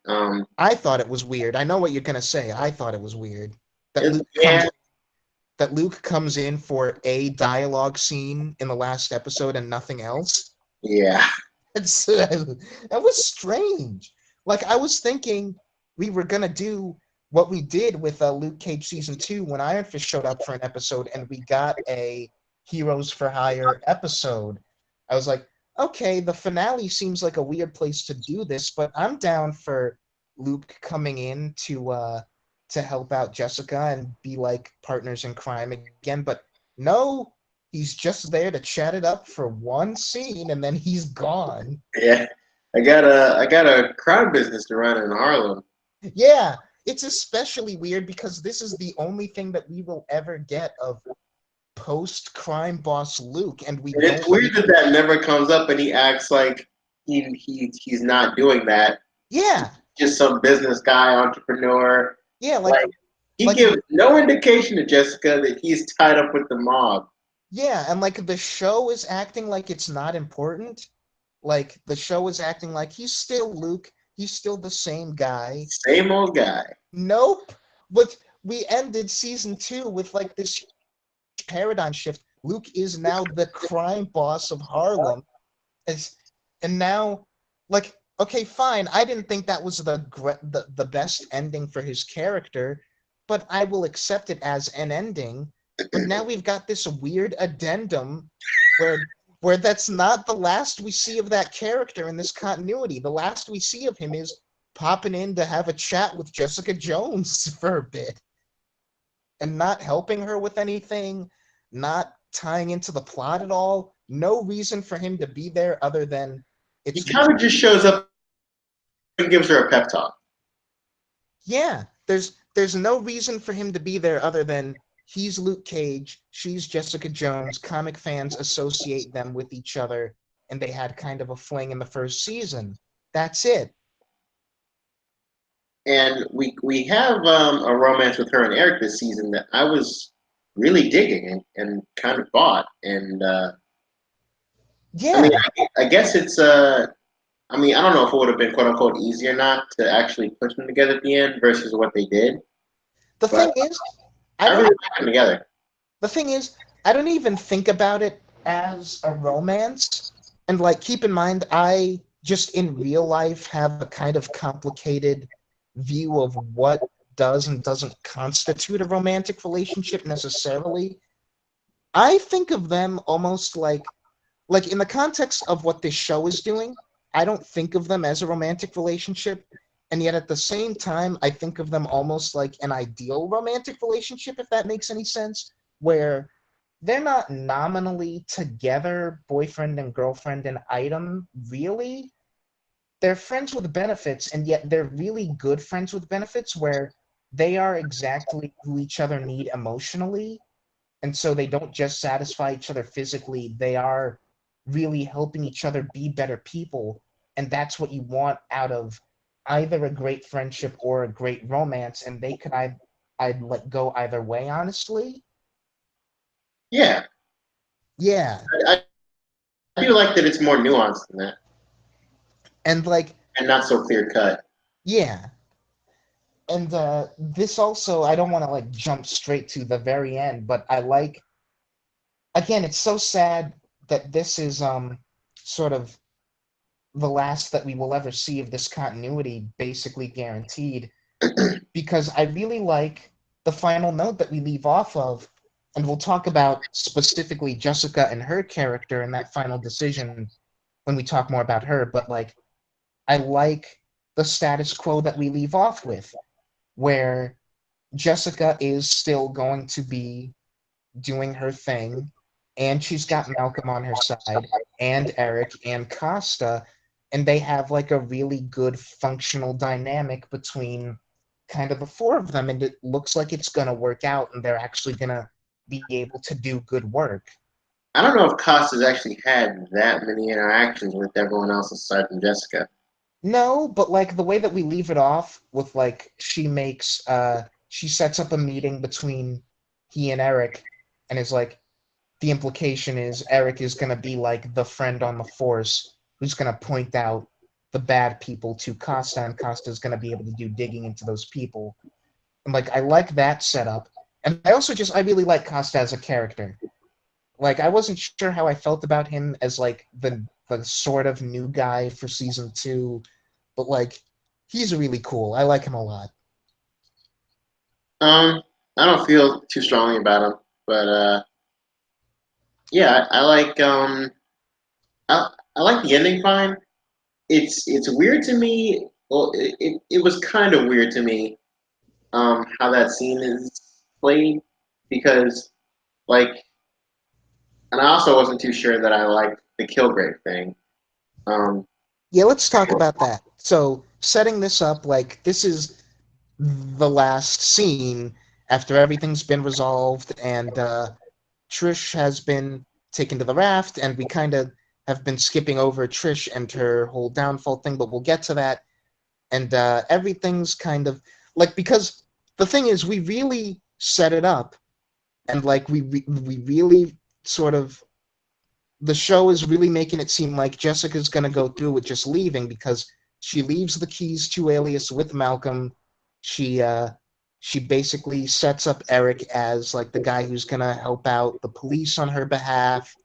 I thought it was weird. I know what you're gonna say. I thought it was weird that it's Luke comes yeah, that Luke comes in for a dialogue scene in the last episode and nothing else. yeah. It's that was strange. Like I was thinking we were gonna do what we did with Luke Cage season 2 when Iron Fist showed up for an episode and we got a Heroes for Hire episode. I was like, okay, the finale seems like a weird place to do this, but I'm down for Luke coming in to help out Jessica and be like partners in crime again. But no, he's just there to chat it up for one scene and then he's gone. Yeah, I got a crowd business to run in Harlem. Yeah, it's especially weird because this is the only thing that we will ever get of post crime boss Luke, and we And it's don't. weird that that never comes up, and he acts like he's not doing that. Yeah, Just some business guy, entrepreneur. yeah, Like he like gives no indication to Jessica that he's tied up with the mob. yeah, and like the show is acting like it's not important. Like the show is acting like he's still Luke, he's still the same guy. Same old guy. Nope. But we ended season 2 with like this paradigm shift. Luke is now the crime boss of Harlem. As, and now, like, okay, fine. I didn't think that was the best ending for his character, but I will accept it as an ending. But now we've got this weird addendum where that's not the last we see of that character in this continuity. The last we see of him is popping in to have a chat with Jessica Jones for a bit and not helping her with anything, not tying into the plot at all. No reason for him to be there other than He it's kind of just shows up and gives her a pep talk. yeah. There's no reason for him to be there other than he's Luke Cage, she's Jessica Jones. Comic fans associate them with each other, and they had kind of a fling in the first season. That's it. And we have a romance with her and Eric this season that I was really digging and kind of bought. And I mean, Yeah. I guess it's I mean, I don't know if it would have been quote unquote easy or not to actually push them together at the end versus what they did, The but thing is, I I don't really like them together. the thing is, I don't even think about it as a romance. And like keep in mind, I just in real life have a kind of complicated view of what does and doesn't constitute a romantic relationship necessarily. I think of them almost like in the context of what this show is doing, I don't think of them as a romantic relationship. And yet at the same time, I think of them almost like an ideal romantic relationship, if that makes any sense, where they're not nominally together, boyfriend and girlfriend and item, really. They're friends with benefits, and yet they're really good friends with benefits where they are exactly who each other need emotionally, and so they don't just satisfy each other physically, they are really helping each other be better people, and that's what you want out of either a great friendship or a great romance, and they could I'd let go either way, honestly. Yeah, Yeah, I do like that it's more nuanced than that and like and not so clear cut. yeah, and this also I don't want to like jump straight to the very end, but I like again it's so sad that this is sort of the last that we will ever see of this continuity, basically guaranteed, because I really like the final note that we leave off of, and we'll talk about specifically Jessica and her character and that final decision when we talk more about her. But like, I like the status quo that we leave off with, where Jessica is still going to be doing her thing, and she's got Malcolm on her side, and Eric and Costa, and they have like a really good functional dynamic between kind of the four of them, and it looks like it's gonna work out, and they're actually gonna be able to do good work. I don't know if Costa's actually had that many interactions with everyone else aside from Jessica. No, but like the way that we leave it off with like she sets up a meeting between he and Eric and is like, the implication is Eric is going to be like the friend on the force who's going to point out the bad people to Costa, and Costa is going to be able to do digging into those people. And like, I like that setup. And I also I really like Costa as a character. Like, I wasn't sure how I felt about him as like the sort of new guy for season 2, but like, he's really cool. I like him a lot. I don't feel too strongly about him, but yeah, I like the ending fine. It's weird to me. Well, it was kind of weird to me how that scene is played because like, and I also wasn't too sure that I liked the Kilgrave thing. Um, Yeah, let's talk about that. So, setting this up, like, this is the last scene after everything's been resolved and Trish has been taken to the raft, and we kind of have been skipping over Trish and her whole downfall thing, but we'll get to that. And everything's kind of like, because the thing is, we really set it up, and like we really sort of, the show is really making it seem like Jessica's going to go through with just leaving, because she leaves the keys to Alias with Malcolm. She she basically sets up Eric as like the guy who's going to help out the police on her behalf,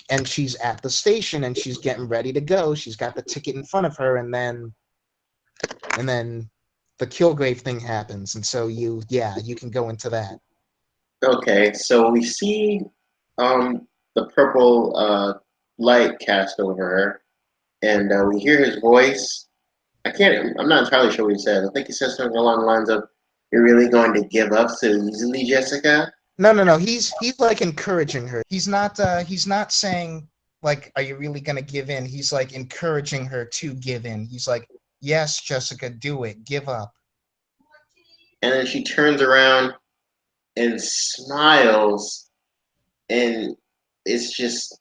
and she's at the station and she's getting ready to go. She's got the ticket in front of her, and then the Kilgrave thing happens, and so you can go into that. okay, so we see the purple light cast over her, and we hear his voice. I can't. I'm not entirely sure what he says. I think he says something along the lines of, "You're really going to give up so easily, Jessica?" No. He's like encouraging her. He's not saying like, "Are you really gonna give in?" He's like encouraging her to give in. He's like, "Yes, Jessica, do it. Give up." And then she turns around and smiles, and it's just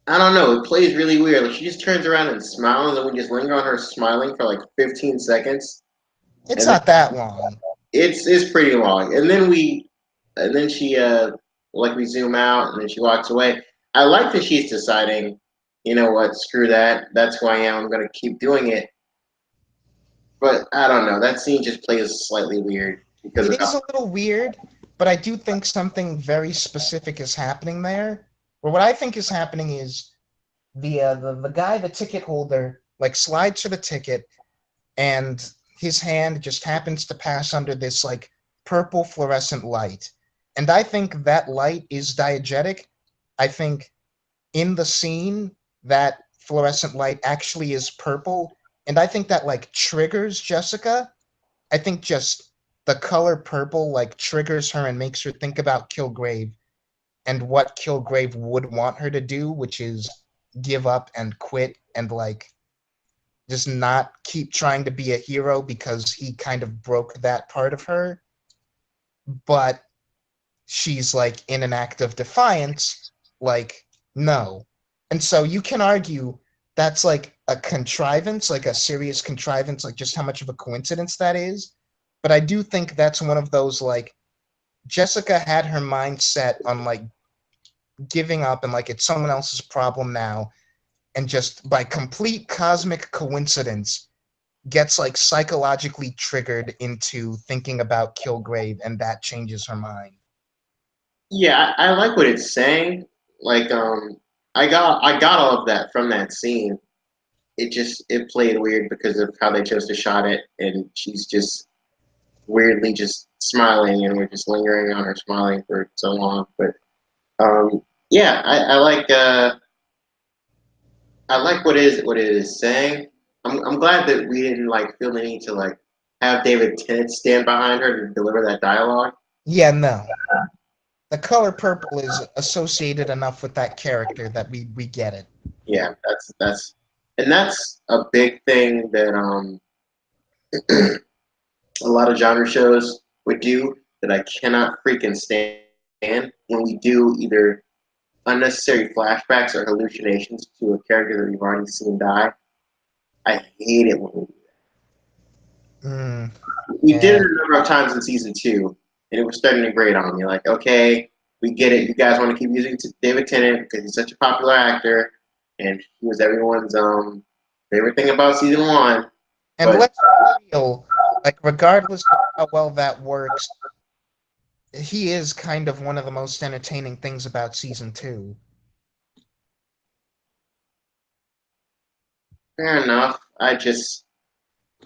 I don't know. It plays really weird. Like she just turns around and smiles, and we just linger on her smiling for like 15 seconds, It's and then not that long. it's pretty long. And then she like we zoom out, and then she walks away. I like that she's deciding, you know what, screw that. That's who I am. I'm gonna keep doing it. But I don't know. That scene just plays slightly weird because of It how. is a little weird, but I do think something very specific is happening there. Or what I think is happening is the guy, the ticket holder, like slides for the ticket, and his hand just happens to pass under this like purple fluorescent light. And I think that light is diegetic. I think in the scene that fluorescent light actually is purple, and I think that like triggers Jessica. I think just the color purple like triggers her and makes her think about Kilgrave and what Kilgrave would want her to do, which is give up and quit and like just not keep trying to be a hero because he kind of broke that part of her. But she's like in an act of defiance, like, no. And so you can argue that's like a contrivance, like a serious contrivance, like just how much of a coincidence that is. But I do think that's one of those like Jessica had her mind set on like giving up and like it's someone else's problem now, and just by complete cosmic coincidence gets like psychologically triggered into thinking about Kilgrave, and that changes her mind. Yeah, I like what it's saying. Like, I got all of that from that scene. It played weird because of how they chose to shot it, and she's just weirdly just smiling, and we're just lingering on her smiling for so long. But yeah, I like what it is saying. I'm glad that we didn't like feel the need to like have David Tennant stand behind her to deliver that dialogue. Yeah, no. The color purple is associated enough with that character that we get it. Yeah, that's a big thing that a lot of genre shows would do that I cannot freaking stand when we do either unnecessary flashbacks or hallucinations to a character that we've already seen die. I hate it when we do Mm, that. We did yeah. it a number of times in season two, and it was starting to grate on me. Like, okay, we get it. You guys want to keep using David Tennant because he's such a popular actor, and he was everyone's favorite thing about season one. And But let's be real, like regardless of how well that works, he is kind of one of the most entertaining things about season two. fair enough. I just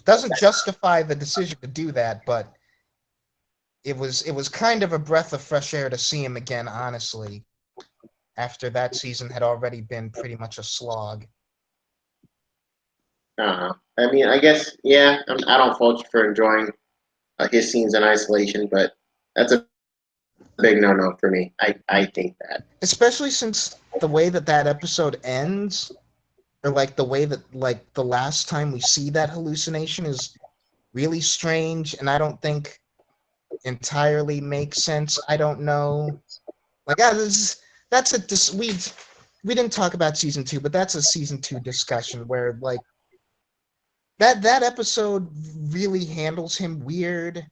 Doesn't justify the decision to do that, but it was kind of a breath of fresh air to see him again, honestly, after that season had already been pretty much a slog. I don't know. I mean, I guess yeah. I don't fault you for enjoying his scenes in isolation, but that's a big no-no for me. I think that. Especially since the way that that episode ends, or like the way that like the last time we see that hallucination is really strange, and I don't think entirely makes sense. I don't know. Like, that's we didn't talk about season two, but that's a season two discussion where like that episode really handles him weird.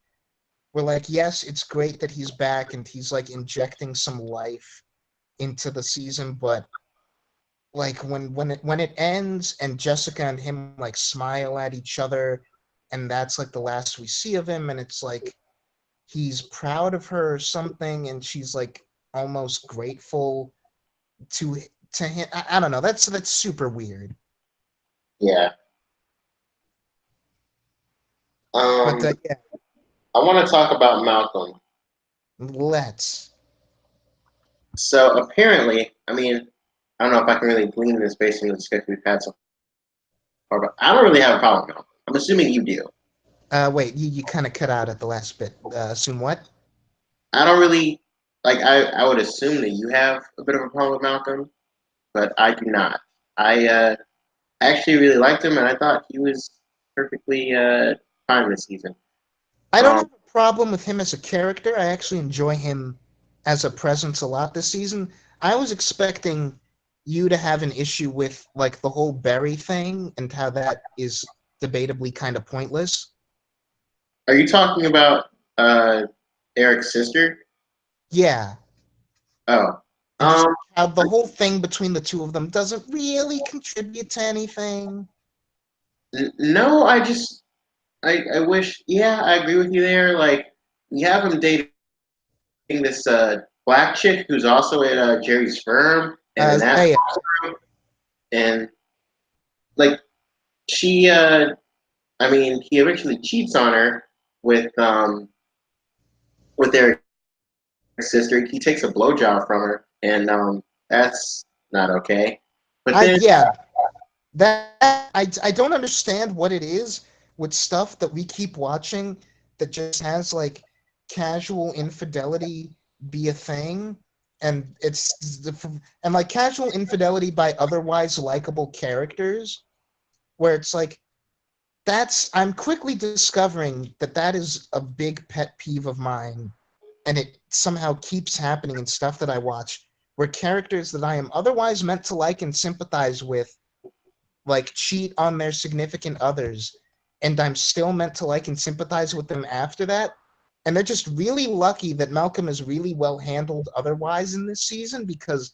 We're like, yes, it's great that he's back and he's like injecting some life into the season, but like when it ends and Jessica and him like smile at each other, and that's like the last we see of him, and it's like he's proud of her or something, and she's like almost grateful to to him. I don't know. That's super weird. Yeah. But Um, yeah, I want to talk about Malcolm. let's. So apparently, I mean, I don't know if I can really glean this based on the discussion we've had so far, but I don't really have a problem with Malcolm. I'm assuming you do. Wait, you kind of cut out at the last bit. Assume what? I don't really like. I would assume that you have a bit of a problem with Malcolm, but I do not. I actually really liked him, and I thought he was perfectly fine this season. I don't Um, have a problem with him as a character. I actually enjoy him as a presence a lot this season. I was expecting you to have an issue with like the whole Barry thing and how that is debatably kind of pointless. are you talking about uh, Eric's sister? Yeah, Oh, and just um, how the whole thing between the two of them doesn't really contribute to anything. no. I wish. Yeah, I agree with you there. Like, you have him dating this black chick who's also at Jerry's firm, and then that's Zaya, awesome. And like she, I mean, he eventually cheats on her with Eric's sister. He takes a blowjob from her, and that's not okay. But then, yeah, that I don't understand what it is with stuff that we keep watching that just has like casual infidelity be a thing, and and like casual infidelity by otherwise likable characters, where it's like I'm quickly discovering that that is a big pet peeve of mine, and it somehow keeps happening in stuff that I watch, where characters that I am otherwise meant to like and sympathize with like cheat on their significant others, and I'm still meant to like and sympathize with them after that. And they're just really lucky that Malcolm is really well handled otherwise in this season, because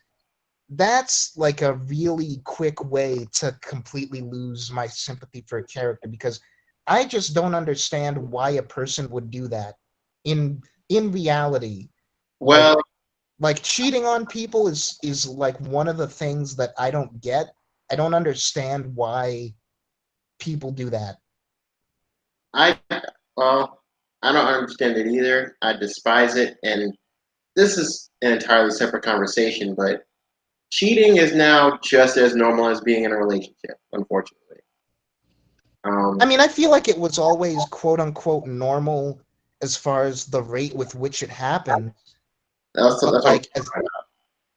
that's like a really quick way to completely lose my sympathy for a character, because I just don't understand why a person would do that in reality. Like Well, cheating on people is like one of the things that I don't get. I don't understand why people do that. I well, I don't understand it either. I despise it, and this is an entirely separate conversation. But cheating is now just as normal as being in a relationship, unfortunately. I Um, mean, I feel like it was always quote unquote normal as far as the rate with which it happened, but that's what I'm like talking about.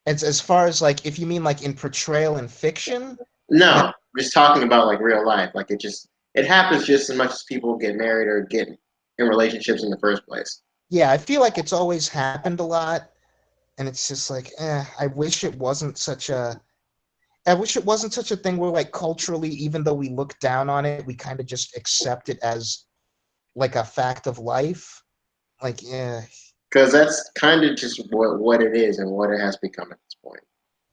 as far as like if you mean like in portrayal in fiction, then No, I'm just talking about like real life. Like it happens just as much as people get married or get in relationships in the first place. yeah, I feel like it's always happened a lot, and it's just like, I wish it wasn't such a I wish it wasn't such a thing where like culturally, even though we look down on it, we kind of just accept it as like a fact of life. Like, Because that's kind of just what it is and what it has become at this point.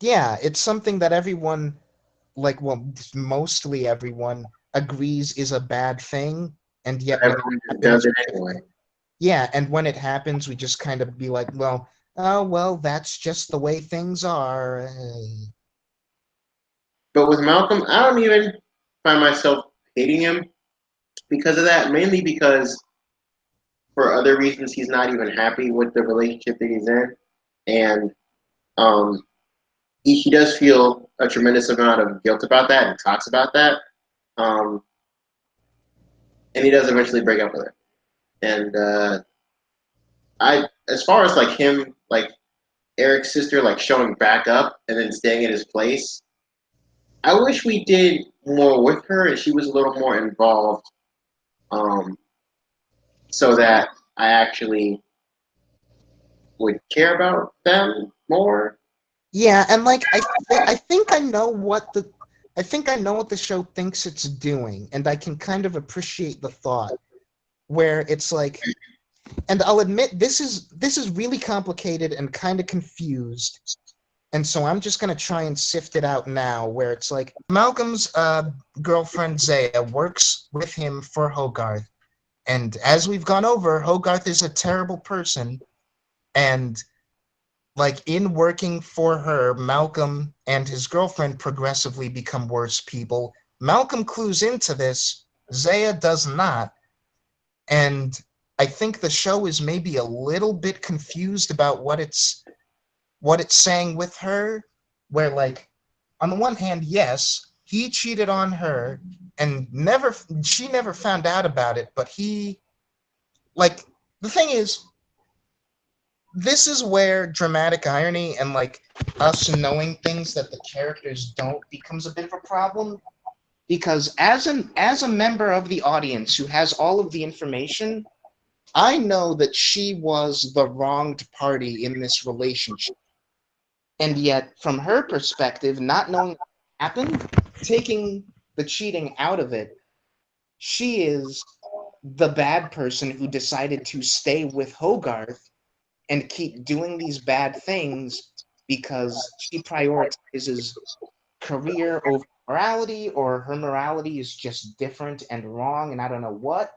yeah, it's something that everyone, like, well, mostly everyone agrees is a bad thing, and yet But when it everyone just does happens, it anyway. yeah, and when it happens, we just kind of be like, well, oh well, that's just the way things are. But with Malcolm, I don't even find myself hating him because of that. Mainly because for other reasons, he's not even happy with the relationship that he's in, and um, he does feel a tremendous amount of guilt about that and talks about that. Um, and he does eventually break up with her. And as far as like him, like Eric's sister, like showing back up and then staying at his place, I wish we did more with her and she was a little more involved, um, so that I actually would care about them more. Yeah, and like I think I think I know what the show thinks it's doing, and I can kind of appreciate the thought where it's like, and I'll admit this is really complicated and kind of confused, and so I'm just gonna try and sift it out now. Where it's like Malcolm's girlfriend Zaya works with him for Hogarth, and as we've gone over, Hogarth is a terrible person, and like in working for her, Malcolm and his girlfriend progressively become worse people. Malcolm clues into this, Zaya does not, and I think the show is maybe a little bit confused about what it's saying with her, where like on the one hand, yes, he cheated on her and never she never found out about it, but he like the thing is this is where dramatic irony and like us knowing things that the characters don't becomes a bit of a problem, because as a member of the audience who has all of the information, I know that she was the wronged party in this relationship, and yet from her perspective, not knowing what happened, taking the cheating out of it, she is the bad person who decided to stay with Hogarth and keep doing these bad things because she prioritizes career over morality, or her morality is just different and wrong and I don't know what.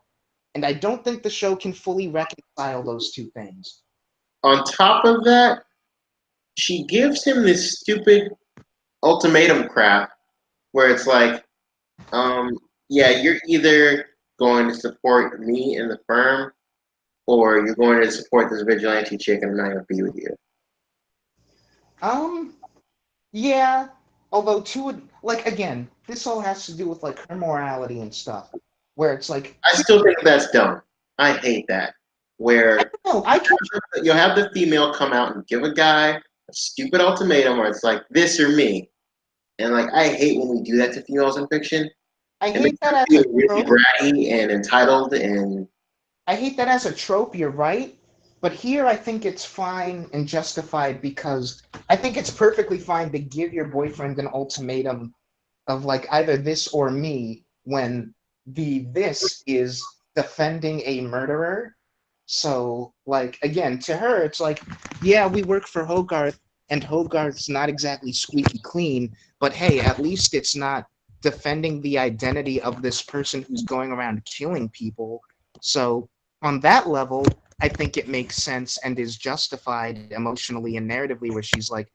And I don't think the show can fully reconcile those two things. On top of that, she gives him this stupid ultimatum crap where it's like, yeah, you're either going to support me in the firm or you're going to support this vigilante chick and I'm not going to be with you. Um, yeah, although to like again, this all has to do with like her morality and stuff, where it's like, I still think that's dumb. I hate that. Where no, I can. you'll have the female come out and give a guy a stupid ultimatum where it's like this or me. And like I hate when we do that to females in fiction. I It makes hate that them as a feel really trope. bratty and entitled and I hate that as a trope, you're right. But here I think it's fine and justified, because I think it's perfectly fine to give your boyfriend an ultimatum of like either this or me, when the this is defending a murderer. So, like, again, to her, it's like, yeah, we work for Hogarth, and Hogarth's not exactly squeaky clean, but hey, at least it's not defending the identity of this person who's going around killing people. So, on that level, I think it makes sense and is justified emotionally and narratively, where she's like,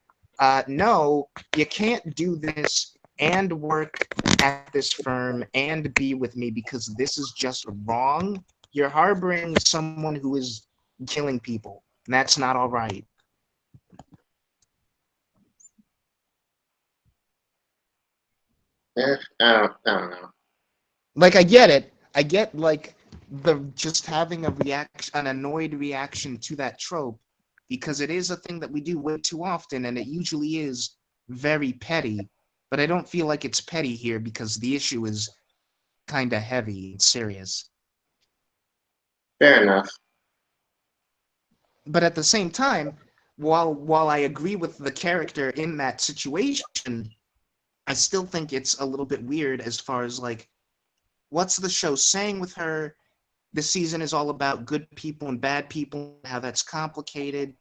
no, you can't do this and work at this firm and be with me because this is just wrong. You're harboring someone who is killing people, and that's not all right. I don't know. Like, I get it. I get, like, the just having a reaction, an annoyed reaction to that trope, because it is a thing that we do way too often, and it usually is very petty. But I don't feel like it's petty here because the issue is kind of heavy and serious. Fair enough. But at the same time, while I agree with the character in that situation, I still think it's a little bit weird as far as like what's the show saying with her? This season is all about good people and bad people, how that's complicated,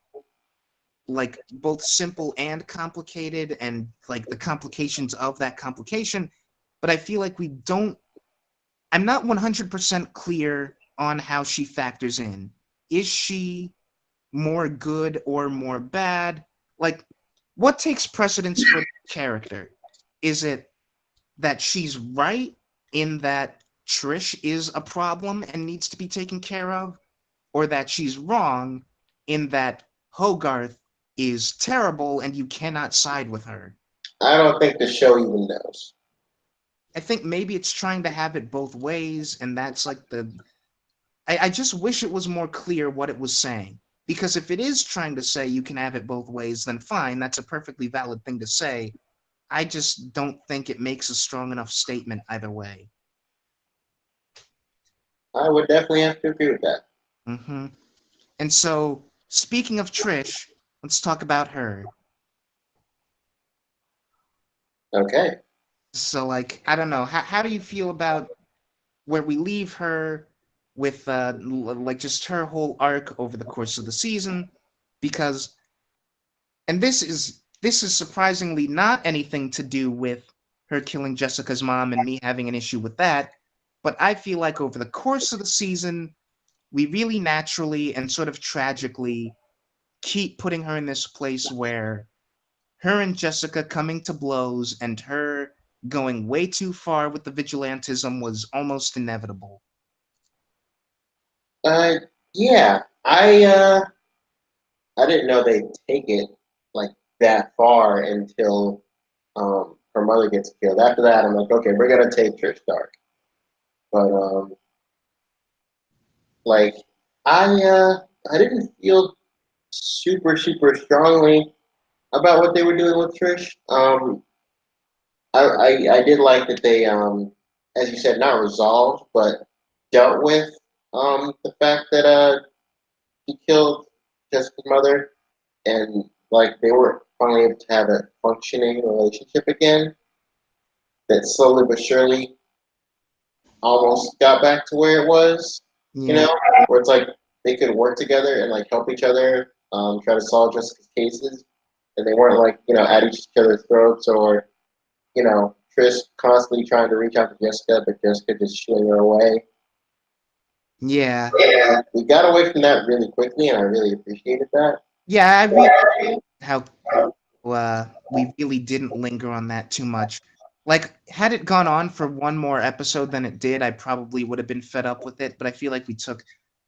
like both simple and complicated, and like the complications of that complication. But I feel like we don't, I'm not 100% clear on how she factors in. Is she more good or more bad? Like, what takes precedence for the character? Is it that she's right in that Trish is a problem and needs to be taken care of, or that she's wrong in that Hogarth is terrible and you cannot side with her? I don't think the show even knows. I think maybe it's trying to have it both ways, and that's like the. I just wish it was more clear what it was saying. Because if it is trying to say you can have it both ways, then fine, that's a perfectly valid thing to say. I just don't think it makes a strong enough statement either way. I would definitely have to agree with that. hmm And so, speaking of Trish, let's talk about her. Okay. So, like, I don't know, how do you feel about where we leave her with, like, just her whole arc over the course of the season? Because, and this is surprisingly not anything to do with her killing Jessica's mom and me having an issue with that, but I feel like over the course of the season, we really naturally and sort of tragically keep putting her in this place where her and Jessica coming to blows and her going way too far with the vigilantism was almost inevitable. Uh, yeah. I didn't know they'd take it like that far until her mother gets killed. After that, I'm like, okay, we're gonna take Trish Dark. But like I I didn't feel super strongly about what they were doing with Trish. I did like that they as you said, not resolved, but dealt with the fact that he killed Jessica's mother, and like they were finally able to have a functioning relationship again. That slowly but surely almost got back to where it was, you Yeah. know, where it's like they could work together and like help each other, try to solve Jessica's cases, and they weren't like at each other's throats or Trish constantly trying to reach out to Jessica, but Jessica just shooing her away. Yeah. Yeah, we got away from that really quickly, and I really appreciated that. Yeah, I really how we really didn't linger on that too much. Like, had it gone on for one more episode than it did, I probably would have been fed up with it. But I feel like we took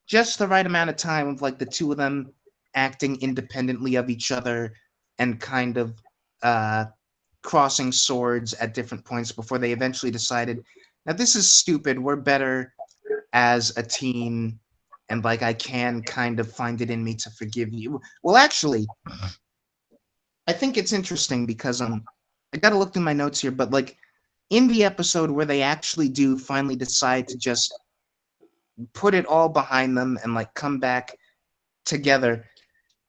just the right amount of time of like the two of them acting independently of each other and kind of uh, crossing swords at different points before they eventually decided, now this is stupid. We're better as a team, and like I can kind of find it in me to forgive you. Well, actually, I think it's interesting because I gotta look through my notes here, but like in the episode where they actually do finally decide to just put it all behind them and like come back together,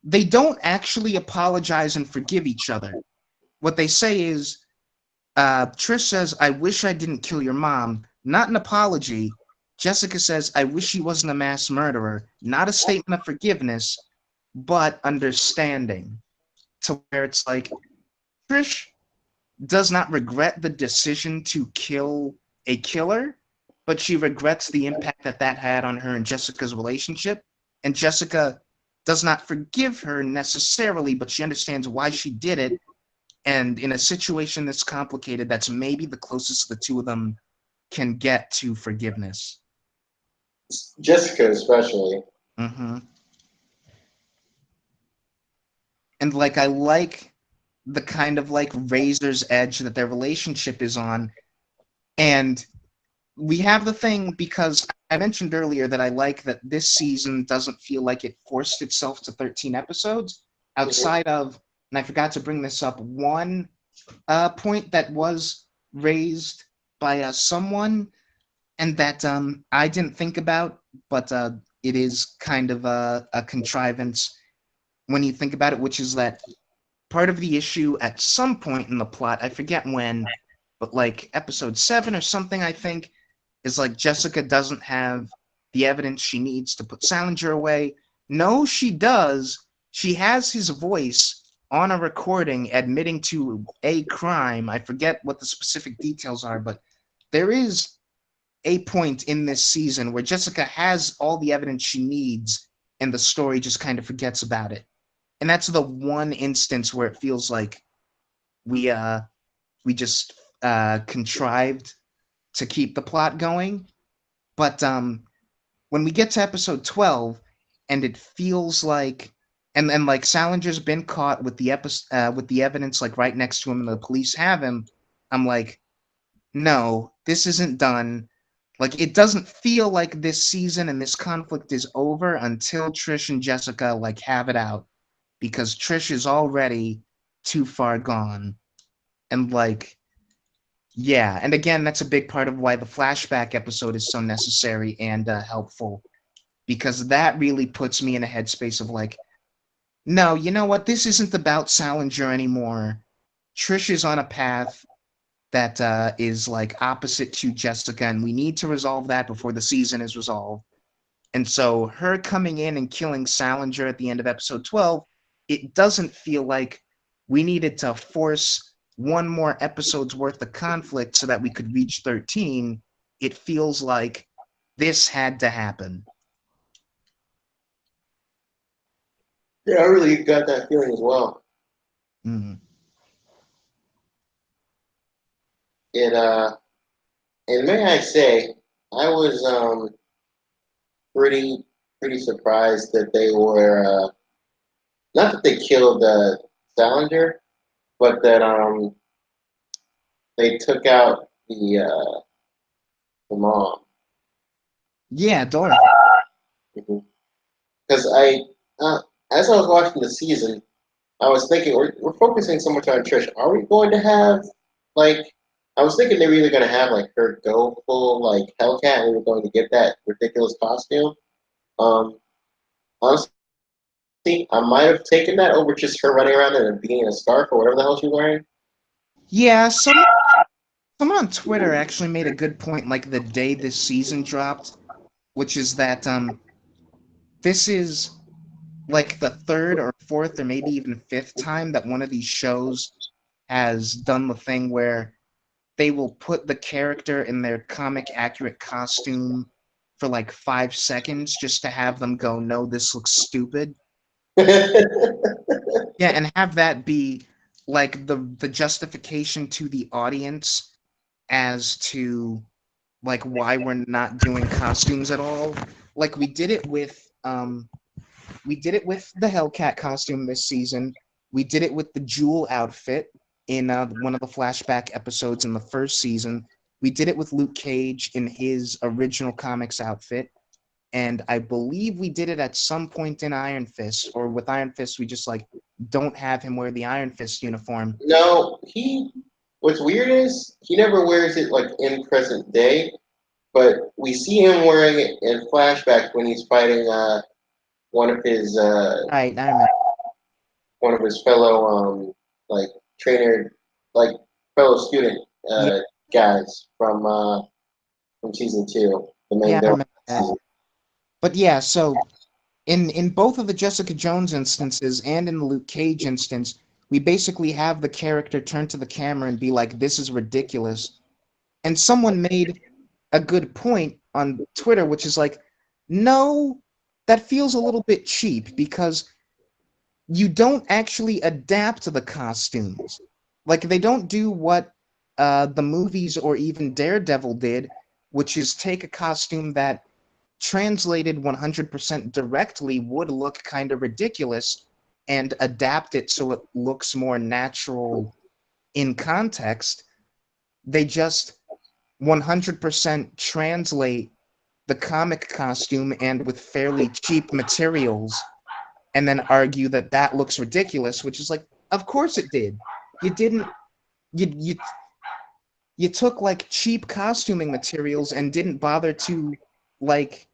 they don't actually apologize and forgive each other. What they say is, Trish says, "I wish I didn't kill your mom." Not an apology, Jessica says, I wish he wasn't a mass murderer. Not a statement of forgiveness, but understanding. To where it's like, Trish does not regret the decision to kill a killer, but she regrets the impact that that had on her and Jessica's relationship. And Jessica does not forgive her necessarily, but she understands why she did it. And in a situation that's complicated, that's maybe the closest the two of them can get to forgiveness. Jessica especially. Mm-hmm. And like, I like the kind of like razor's edge that their relationship is on. And we have the thing because I mentioned earlier that I like that this season doesn't feel like it forced itself to 13 episodes Mhm. outside of, and I forgot to bring this up, one point that was raised by someone and that I didn't think about, but it is kind of a contrivance when you think about it, which is that part of the issue at some point in the plot, I forget when, but like episode 7 or something, I think, is like Jessica doesn't have the evidence she needs to put Salinger away. No, she does. She has his voice on a recording admitting to a crime. I forget what the specific details are, but there is a point in this season where Jessica has all the evidence she needs and the story just kind of forgets about it. And that's the one instance where it feels like we uh we just contrived to keep the plot going. But when we get to episode 12 and it feels like and like Salinger's been caught with with the evidence like right next to him and the police have him, I'm like, no, this isn't done. Like it doesn't feel like this season and this conflict is over until Trish and Jessica like have it out because Trish is already too far gone. And like, yeah, and again, that's a big part of why the flashback episode is so necessary and helpful because that really puts me in a headspace of like, no, you know what? This isn't about Salinger anymore. Trish is on a path that is like opposite to Jessica, and we need to resolve that before the season is resolved. And so, her coming in and killing Salinger at the end of episode 12, it doesn't feel like we needed to force one more episode's worth of conflict so that we could reach 13. It feels like this had to happen. Yeah, I really got that feeling as well. Mm. It and may I say, I was pretty pretty surprised that they were not that they killed Salinger, but that they took out the mom. Yeah, Dora. Because uh, as I was watching the season, I was thinking we're focusing so much on Trish. Are we going to have like? I was thinking they were either going to have like her go full like Hellcat, and we were going to get that ridiculous costume. Um, Honestly, I might have taken that over just her running around in a beanie and a scarf or whatever the hell she's wearing. Yeah, someone on Twitter actually made a good point like the day this season dropped, which is that this is like the third or fourth or maybe even fifth time that one of these shows has done the thing where they will put the character in their comic accurate costume for like 5 seconds just to have them go, no, this looks stupid. Yeah, and have that be like the justification to the audience as to like why we're not doing costumes at all. Like we did it with the Hellcat costume this season. We did it with the Jewel outfit in one of the flashback episodes in the first season. We did it with Luke Cage in his original comics outfit. And I believe we did it at some point in Iron Fist, or with Iron Fist, we just like don't have him wear the Iron Fist uniform. No, he. What's weird is he never wears it like in present day, but we see him wearing it in flashbacks when he's fighting one of his Right, I remember. one of his fellow like trainer like fellow student Yeah, guys from season 2. the main Yeah, I villain. remember that. But yeah, so in both of the Jessica Jones instances and in the Luke Cage instance, we basically have the character turn to the camera and be like, "This is ridiculous." And someone made a good point on Twitter, which is like, no, that feels a little bit cheap because you don't actually adapt to the costumes. Like they don't do what the movies or even Daredevil did, which is take a costume that translated 100% directly would look kind of ridiculous and adapt it so it looks more natural in context. They just 100% translate the comic costume and with fairly cheap materials and then argue that that looks ridiculous, which is like, of course it did. You didn't you you took like cheap costuming materials and didn't bother to like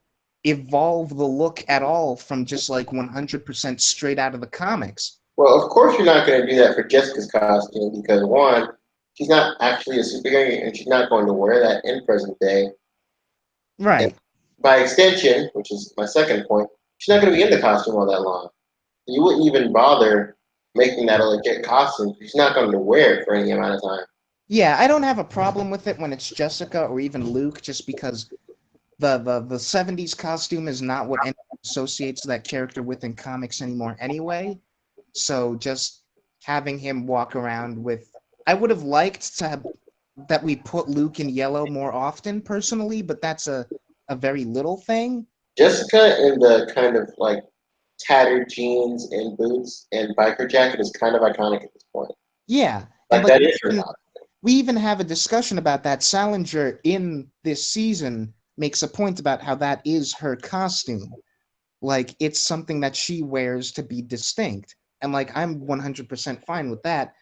evolve the look at all from just like 100% straight out of the comics. Well, of course you're not going to do that for Jessica's costume because one, she's not actually a superhero and she's not going to wear that in present day. And Right. by extension, which is my second point, she's not going to be in the costume all that long. You wouldn't even bother making that a legit costume. She's not going to wear it for any amount of time. Yeah, I don't have a problem with it when it's Jessica or even Luke, just because the 70s costume is not what anyone associates that character with in comics anymore anyway. So just having him walk around with, I would have liked to have that we put Luke in yellow more often personally, but that's a very little thing. Jessica in the kind of like tattered jeans and boots and biker jacket is kind of iconic at this point. Yeah, and Like like that is her costume. we even have a discussion about that. Salinger in this season makes a point about how that is her costume. Like it's something that she wears to be distinct. And like I'm 100% fine with that.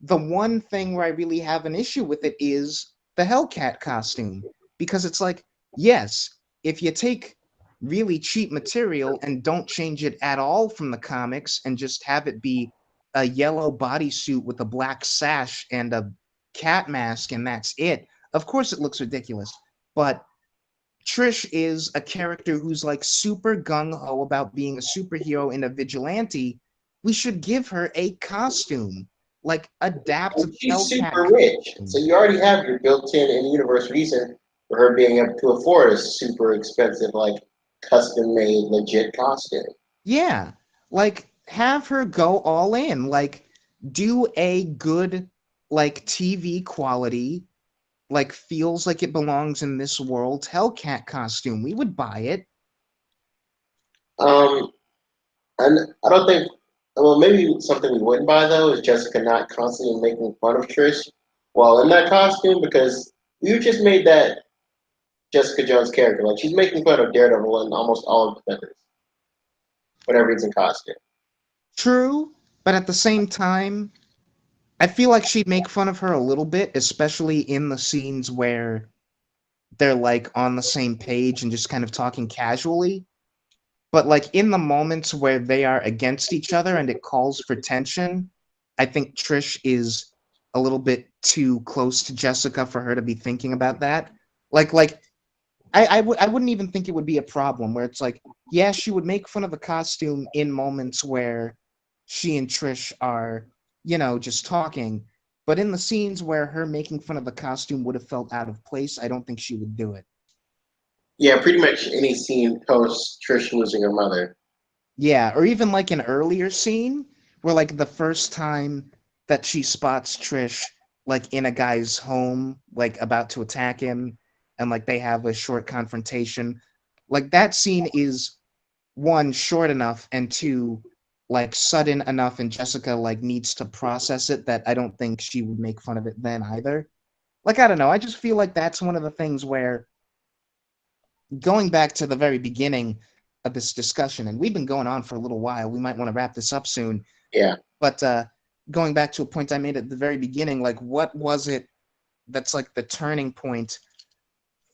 The one thing where I really have an issue with it is the Hellcat costume. Because it's like, yes, if you take really cheap material and don't change it at all from the comics and just have it be a yellow bodysuit with a black sash and a cat mask and that's it, of course it looks ridiculous. But Trish is a character who's like super gung ho about being a superhero and a vigilante. We should give her a costume, like adapt to And the she's Hellcat super rich. So costume. you already have your built-in in-universe reason for her being able to afford a super expensive, like custom-made, legit costume. Yeah, like have her go all in, like do a good like TV quality, like feels like it belongs in this world Hellcat costume. We would buy it. Um, and I don't think, well, maybe something we wouldn't buy though is Jessica not constantly making fun of Trish while in that costume because you just made that Jessica Jones character. Like she's making fun of Daredevil and almost all of Defenders whenever he's in costume. True, but at the same time, I feel like she'd make fun of her a little bit, especially in the scenes where they're like on the same page and just kind of talking casually. But like in the moments where they are against each other and it calls for tension, I think Trish is a little bit too close to Jessica for her to be thinking about that. Like I wouldn't even think it would be a problem where it's like, yeah, she would make fun of the costume in moments where she and Trish are, just talking. But in the scenes where her making fun of the costume would have felt out of place, I don't think she would do it. Yeah, pretty much any scene post Trish losing her mother. Yeah, or even like an earlier scene where like the first time that she spots Trish like in a guy's home, like about to attack him, and like they have a short confrontation. Like that scene is one, short enough, and two, like sudden enough, and Jessica like needs to process it that I don't think she would make fun of it then either. Like I don't know, I just feel like that's one of the things where going back to the very beginning of this discussion, and we've been going on for a little while, we might want to wrap this up soon. Yeah. But going back to a point I made at the very beginning, like what was it that's like the turning point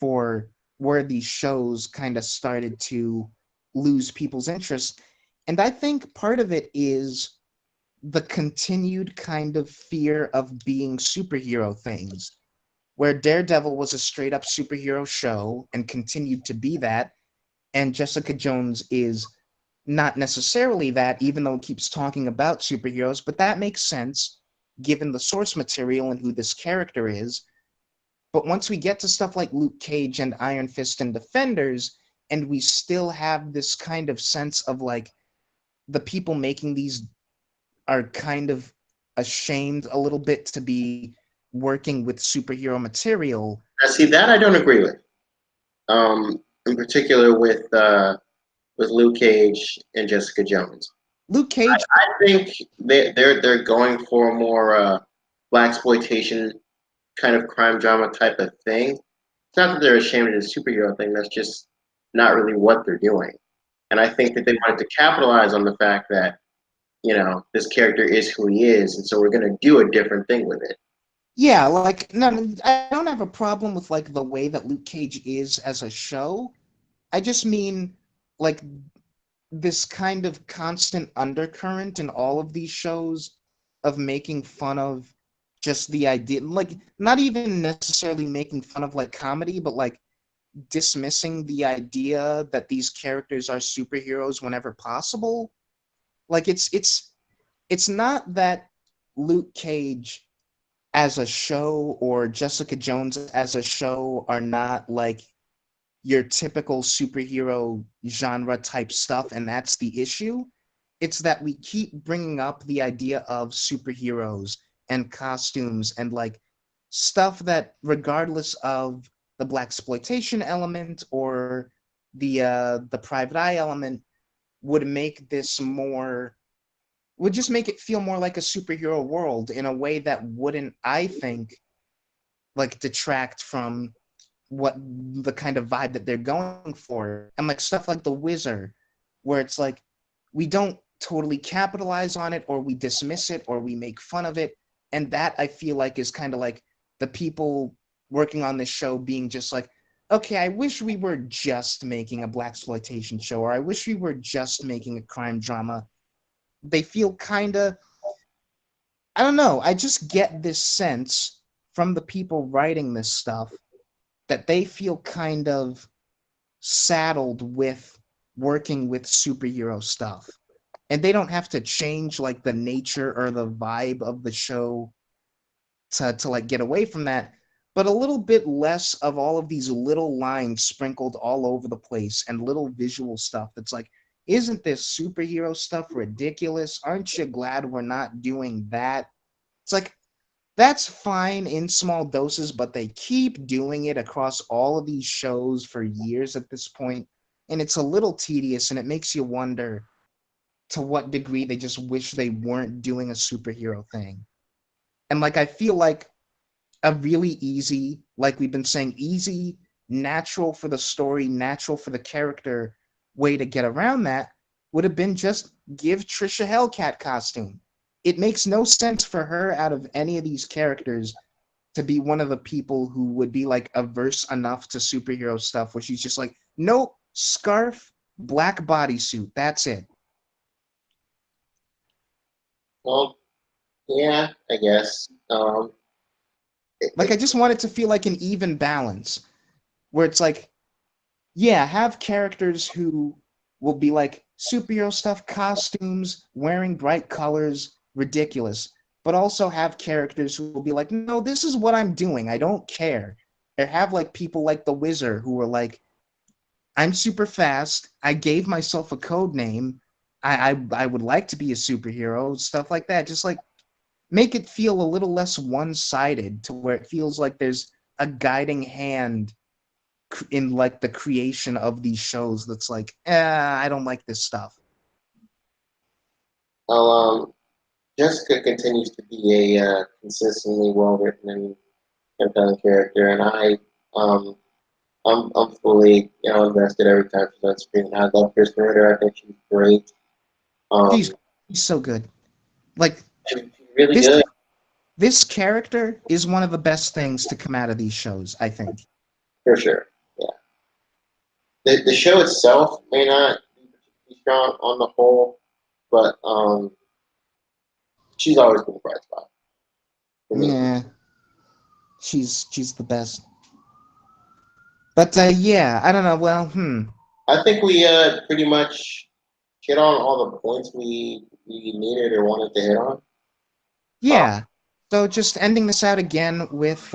for where these shows kind of started to lose people's interest? And I think part of it is the continued kind of fear of being superhero things. where Daredevil was a straight up superhero show and continued to be that, and Jessica Jones is not necessarily that, even though it keeps talking about superheroes, but that makes sense given the source material and who this character is. But once we get to stuff like Luke Cage and Iron Fist and Defenders, and we still have this kind of sense of like the people making these are kind of ashamed a little bit to be working with superhero material. Now, see that I don't agree with. In particular with Luke Cage and Jessica Jones. Luke Cage, I think they're going for a more black exploitation kind of crime drama type of thing. It's not that they're ashamed of the superhero thing. That's just not really what they're doing. And I think that they wanted to capitalize on the fact that this character is who he is, and so we're going to do a different thing with it. yeah, like no, I don't have a problem with like the way that Luke Cage is as a show. I just mean like this kind of constant undercurrent in all of these shows of making fun of just the idea, like not even necessarily making fun of like comedy, but like dismissing the idea that these characters are superheroes whenever possible. Like it's not that Luke Cage as a show or Jessica Jones as a show are not like your typical superhero genre type stuff, and that's the issue. It's that we keep bringing up the idea of superheroes and costumes and like stuff that, regardless of the black exploitation element or the private eye element, would make this more would just make it feel more like a superhero world in a way that wouldn't, I think, like detract from what the kind of vibe that they're going for. And like stuff like the Wizard, where it's like we don't totally capitalize on it or we dismiss it or we make fun of it. And that I feel like is kind of like the people working on this show being just like, okay, I wish we were just making a black exploitation show, or I wish we were just making a crime drama. They feel kind of, I don't know, I just get this sense from the people writing this stuff that they feel kind of saddled with working with superhero stuff. And they don't have to change like the nature or the vibe of the show to like get away from that, but a little bit less of all of these little lines sprinkled all over the place and little visual stuff that's like, isn't this superhero stuff ridiculous? Aren't you glad we're not doing that? It's like, that's fine in small doses, but they keep doing it across all of these shows for years at this point, and it's a little tedious, and it makes you wonder to what degree they just wish they weren't doing a superhero thing. And like I feel like a really easy, like we've been saying, easy, natural for the story, natural for the character way to get around that would have been just give Trisha Hellcat costume. It makes no sense for her out of any of these characters to be one of the people who would be like averse enough to superhero stuff where she's just like, nope, scarf, black bodysuit, that's it. Well, yeah, I guess. Like I just want it to feel like an even balance where it's like, yeah, have characters who will be like superhero stuff, costumes, wearing bright colors, ridiculous, but also have characters who will be like, no, this is what I'm doing. I don't care. Or have like people like the Wizard who are like, I'm super fast. I gave myself a code name. I would like to be a superhero, stuff like that. Just like make it feel a little less one-sided to where it feels like there's a guiding hand in like the creation of these shows that's like, I don't like this stuff. well, Jessica continues to be a consistently well written and compelling character, and I'm fully invested every time she's on screen. I love Kristen Ritter. I think she's great. She's, Um, she's so good. Like she's really this good this character is one of the best things to come out of these shows, I think. for sure. Yeah, the show itself may not be particularly strong on the whole, but she's always been a bright spot for me. Yeah. She's the best. But yeah, I don't know. Well, I think we pretty much hit on all the points we needed or wanted to hit on. Uh, yeah. So just ending this out again with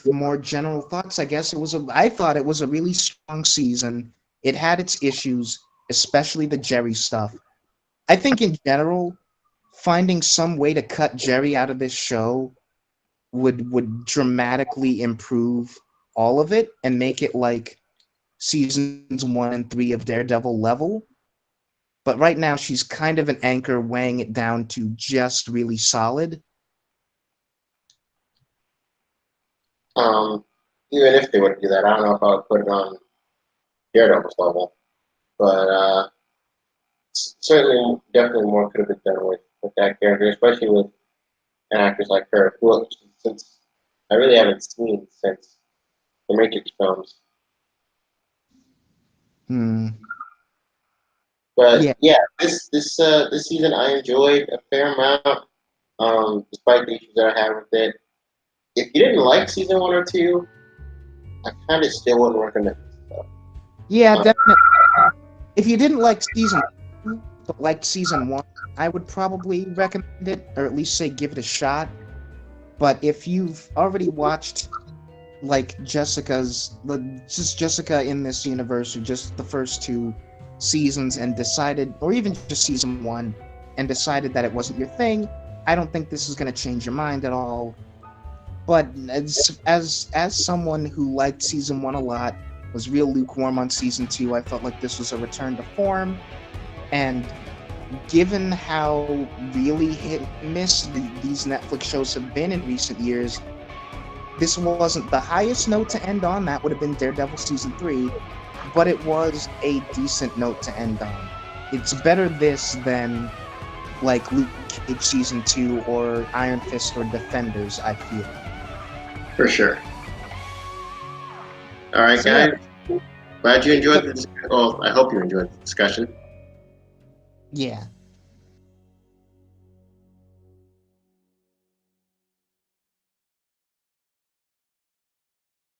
more general thoughts, I guess I thought it was a really strong season. It had its issues, especially the Jerry stuff. I think in general, finding some way to cut Jerry out of this show would dramatically improve all of it and make it like seasons 1 and 3 of Daredevil level. But right now she's kind of an anchor weighing it down to just really solid. um, Even if they were to do that, I don't know if I would put it on Daredevil's level, but certainly, definitely more could have been done with that character, especially with an actress like her, who since I really haven't seen since the Matrix films. Hmm. But Yeah, yeah, this season I enjoyed a fair amount, despite the issues that I had with it. If you didn't like season 1 or 2, I kind of still wouldn't recommend it. Though. yeah, Um, definitely. If you didn't like season 2, but liked season 1, I would probably recommend it, or at least say give it a shot. But if you've already watched like just Jessica in this universe, or just the first 2 seasons, and decided, or even just season 1, and decided that it wasn't your thing, I don't think this is going to change your mind at all. But as someone who liked season 1 a lot, was real lukewarm on season 2, I felt like this was a return to form. And given how really hit and miss these Netflix shows have been in recent years, this wasn't the highest note to end on. That would have been Daredevil season 3, but it was a decent note to end on. It's better this than like Luke Cage season 2 or Iron Fist or Defenders, I feel. for sure. All right, So yeah, guys. Glad you so, enjoyed the. Well, I hope you enjoyed the discussion. yeah.